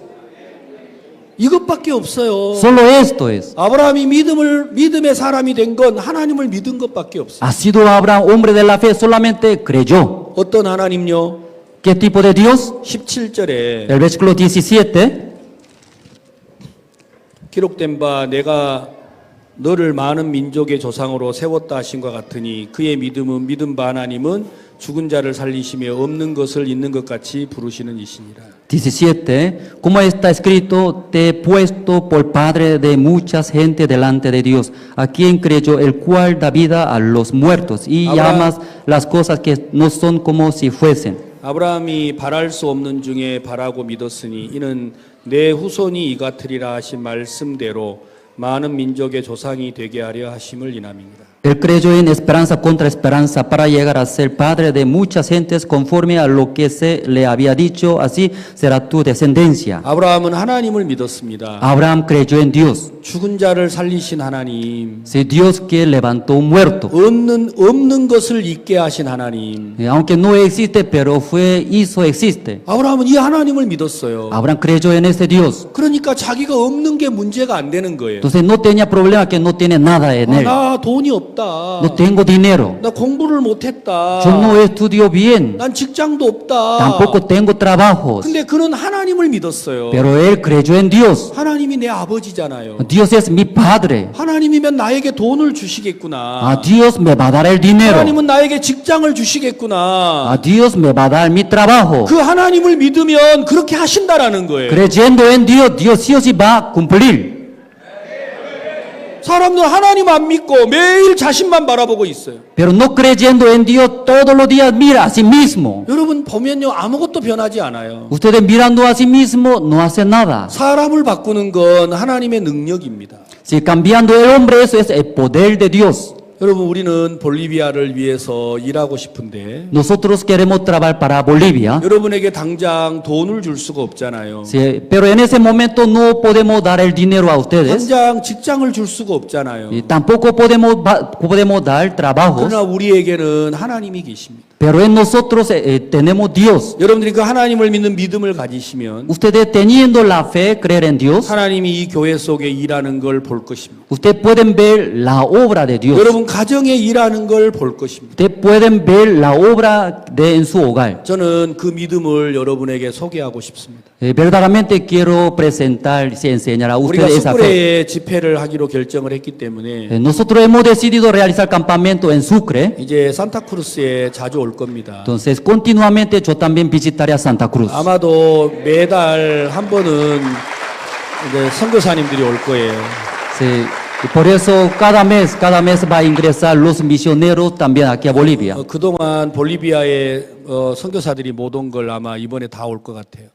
이것밖에 없어요. Solo esto es. 아브라함이 믿음의 사람이 된 건 하나님을 믿은 것밖에 없어요. Ha sido Abraham hombre de la fe, solamente creyó. 어떤 하나님요? ¿Qué tipo de Dios? 17절에 El versículo 17. 기록된 바 내가 너를 많은 민족의 조상으로 세웠다 하신 것 같으니 그의 믿음은 믿은 바 하나님은 죽은 자를 살리시며 없는 것을 있는 것 같이 부르시는 이시니라. 17. Como está escrito, te he puesto por padre de muchas gente delante de Dios, a quien creyó, el cual da vida a los muertos y llamas las cosas que no son como si fuesen. 아브라함이 바랄 수 없는 중에 바라고 믿었으니 이는 내 후손이 이 같으리라 하신 말씀대로 많은 민족의 조상이 되게 하려 하심을 인함입니다. Él creyó en esperanza contra esperanza para llegar a ser padre de muchas gentes conforme a lo que se le había dicho, así será tu descendencia. 아브라함은 하나님을 믿었습니다. Abraham creyó en Dios. 죽은 자를 살리신 하나님, Si Dios que levantó un muerto, 없는 것을 있게 하신 하나님. aunque no existe, pero hizo existe. 아브라함은 이 하나님을 믿었어요. Abraham creyó en ese Dios. 그러니까 자기가 없는 게 문제가 안 되는 거예요. Entonces no tenía problema que no tiene nada en él. 나 돈이 없다. No tengo dinero. 나 공부를 못했다. Yo no estudio bien. 난 직장도 없다. Tampoco tengo trabajos. 근데 그는 하나님을 믿었어요. Pero él creyó en Dios. 하나님이 내 아버지잖아요. Dios es mi padre. 하나님이면 나에게 돈을 주시겠구나. Dios me va a dar el dinero. 하나님은 나에게 직장을 주시겠구나. Dios me va a dar mi trabajo. 그 하나님을 믿으면 그렇게 하신다라는 거예요. Creyendo en Dios, Dios sí o sí va a cumplir. 사람들은 하나님 안 믿고 매일 자신만 바라보고 있어요. Pero no creyendo en Dios, todos los días mira a sí mismo. 여러분 보면요 아무것도 변하지 않아요. Ustedes mirando a sí mismo no hacen nada. 사람을 바꾸는 건 하나님의 능력입니다. Si cambiando el hombre, eso es el poder de Dios. 여러분 우리는 볼리비아를 위해서 일하고 싶은데 Nosotros queremos trabajar para Bolivia, 여러분에게 당장 돈을 줄 수가 없잖아요. sí, pero en ese momento no podemos dar el dinero a ustedes. 당장 직장을 줄 수가 없잖아요. Y tampoco podemos dar trabajos, 그러나 우리에게는 하나님이 계십니다. pero en nosotros tenemos Dios. 여러분들이 그 하나님을 믿는 믿음을 가지시면 Ustedes teniendo la fe, creer en Dios, 하나님이 이 교회 속에 일하는 걸 볼 것입니다. ustedes pueden ver la obra de Dios. 여러분 가정에 일하는 걸 볼 것입니다. Ustedes pueden ver la obra en su hogar. 저는 그 믿음을 여러분에게 소개하고 싶습니다. Verdaderamente quiero presentar y enseñar a 우리가 ustedes esa fe. 수쿠레에 집회를 하기로 결정을 했기 때문에 Nosotros hemos decidido realizar campamento en Sucre. 이제 산타크루스에 자주 올 겁니다. Entonces, continuamente yo también visitaré a Santa Cruz. 아마도 매달 한 번은 이제 선교사님들이 올 거예요. Sí, y por eso cada mes va a ingresar los misioneros también aquí a Bolivia. 그동안 볼리비아에 선교사들이 못 온 걸 아마 이번에 다 올 것 같아요.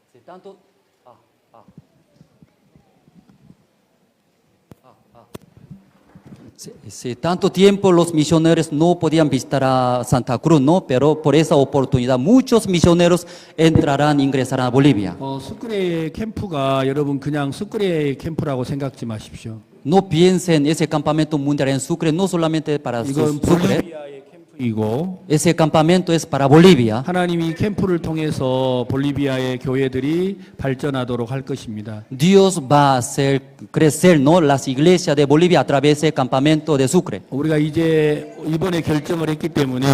Sí, tanto tiempo los misioneros no podían visitar a Santa Cruz, ¿no? Pero por esa oportunidad muchos misioneros entrarán, ingresarán a Bolivia. 수크레 캠프가 여러분 그냥 수크레 캠프라고 생각지 마십시오. No piensen ese campamento mundial en Sucre, no solamente para 이건 Sucre. 볼리비아의 캠프이고 Ese campamento es para Bolivia. 하나님이 캠프를 통해서 볼리비아의 교회들이 발전하도록 할 것입니다. Dios va a hacer crecer, ¿no? Las iglesias de Bolivia a través del campamento de Sucre. 우리가 이제 이번에 결정을 했기 때문에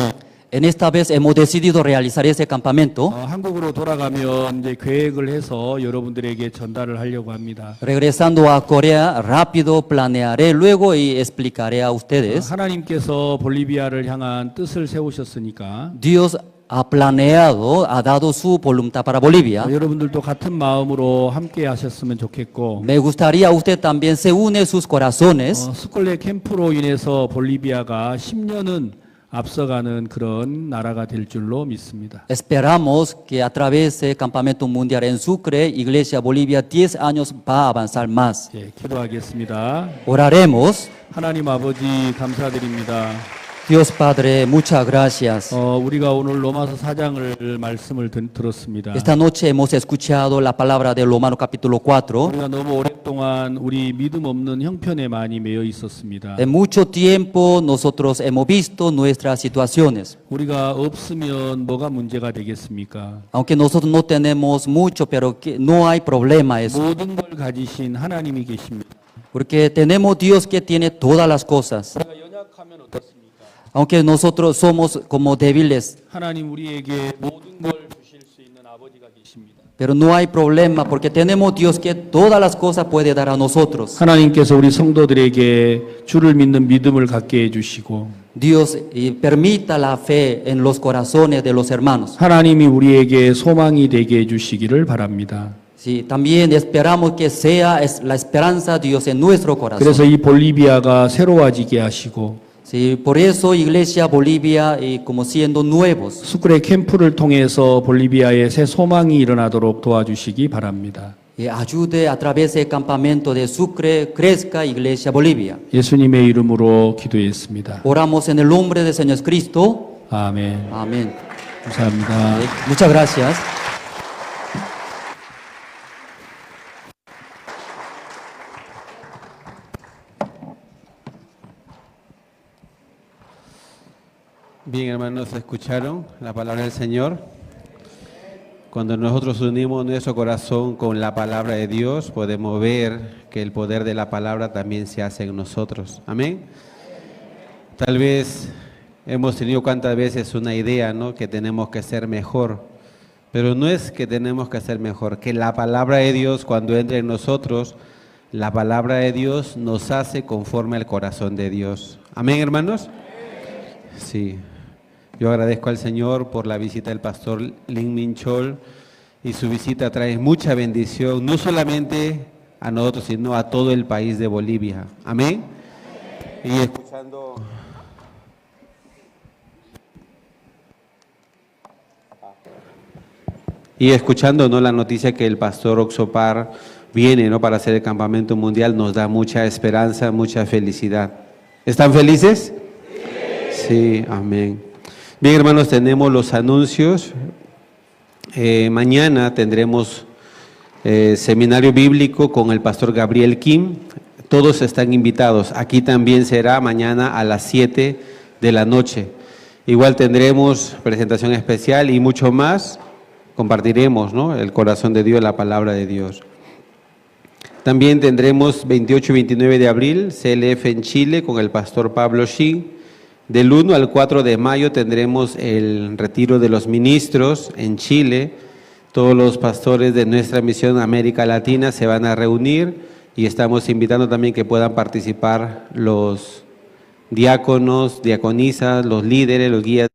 En esta vez hemos decidido realizar ese campamento. 한국으로 돌아가면 이제 계획을 해서 여러분들에게 전달을 하려고 합니다. Regresando a Corea, rápido planearé luego y explicaré a ustedes. 하나님께서 볼리비아를 향한 뜻을 세우셨으니까 Dios ha planeado, ha dado su voluntad para Bolivia. 여러분들도 같은 마음으로 함께 하셨으면 좋겠고 Me gustaría usted también se une sus corazones. 스콜레 캠프로 인해서 볼리비아가 10년은 앞서가는 그런 나라가 될 줄로 믿습니다. Esperamos que a través del campamento mundial en Sucre, Iglesia Bolivia 10 años va a avanzar más. 예, 기도하겠습니다. Oraremos. 하나님 아버지 감사드립니다. Dios Padre, muchas gracias. 우리가 오늘 로마서 4장을 말씀을 들었습니다. Esta noche hemos escuchado la palabra de Romanos capítulo 4. 우리가 너무 오랫동안 우리 믿음 없는 형편에 많이 매여 있었습니다. En mucho tiempo nosotros hemos visto nuestras situaciones. 우리가 없으면 뭐가 문제가 되겠습니까? Aunque nosotros no tenemos mucho, pero que no hay problema eso. 모든 걸 가지신 하나님이 계십니다. Porque tenemos Dios que tiene todas las cosas. 우리가 연약하면 어떻습니까? Aunque nosotros somos como débiles, 하나님 우리에게 모든 걸 주실 수 있는 아버지가 계십니다. pero no hay problema porque tenemos Dios que todas las cosas puede dar a nosotros. 하나님께서 우리 성도들에게 주를 믿는 믿음을 갖게 해주시고 Dios permita la fe en los corazones de los hermanos. 하나님이 우리에게 소망이 되게 해주시기를 바랍니다. Sí, también esperamos que sea la esperanza de Dios en nuestro corazón. 그래서 이 볼리비아가 새로워지게 하시고 Sí, por eso Iglesia Bolivia como siendo nuevos. 수크레 캠프를 통해서 볼리비아에 새 소망이 일어나도록 도와주시기 바랍니다. Ayude a través del campamento de Sucre, crezca Iglesia Bolivia. 예수님의 이름으로 기도했습니다. Oramos en el nombre del Señor Cristo. 아멘. Amén. 감사합니다. Muchas gracias. Bien, hermanos, escucharon la palabra del Señor. Cuando nosotros unimos nuestro corazón con la palabra de Dios, podemos ver que el poder de la palabra también se hace en nosotros. Amén. Tal vez hemos tenido cuantas veces una idea, ¿no?, que tenemos que ser mejor. Pero no es que tenemos que ser mejor, que la palabra de Dios, cuando entra en nosotros, la palabra de Dios nos hace conforme al corazón de Dios. Amén, hermanos. Sí. Yo agradezco al Señor por la visita del pastor Lin Min Chol, y su visita trae mucha bendición, no solamente a nosotros, sino a todo el país de Bolivia. Amén. Y escuchando, ¿no?, la noticia que el pastor Oxopar viene, ¿no?, para hacer el campamento mundial, nos da mucha esperanza, mucha felicidad. ¿Están felices? Sí, amén. Bien, hermanos, tenemos los anuncios. Mañana tendremos seminario bíblico con el pastor Gabriel Kim. Todos están invitados. Aquí también será mañana a las 7 de la noche. Igual tendremos presentación especial y mucho más. Compartiremos, ¿no?, el corazón de Dios, la palabra de Dios. También tendremos 28 y 29 de abril, CLF en Chile con el pastor Pablo Shin. Del 1 al 4 de mayo tendremos el retiro de los ministros en Chile. Todos los pastores de nuestra misión América Latina se van a reunir y estamos invitando también que puedan participar los diáconos, diaconisas, los líderes, los guías.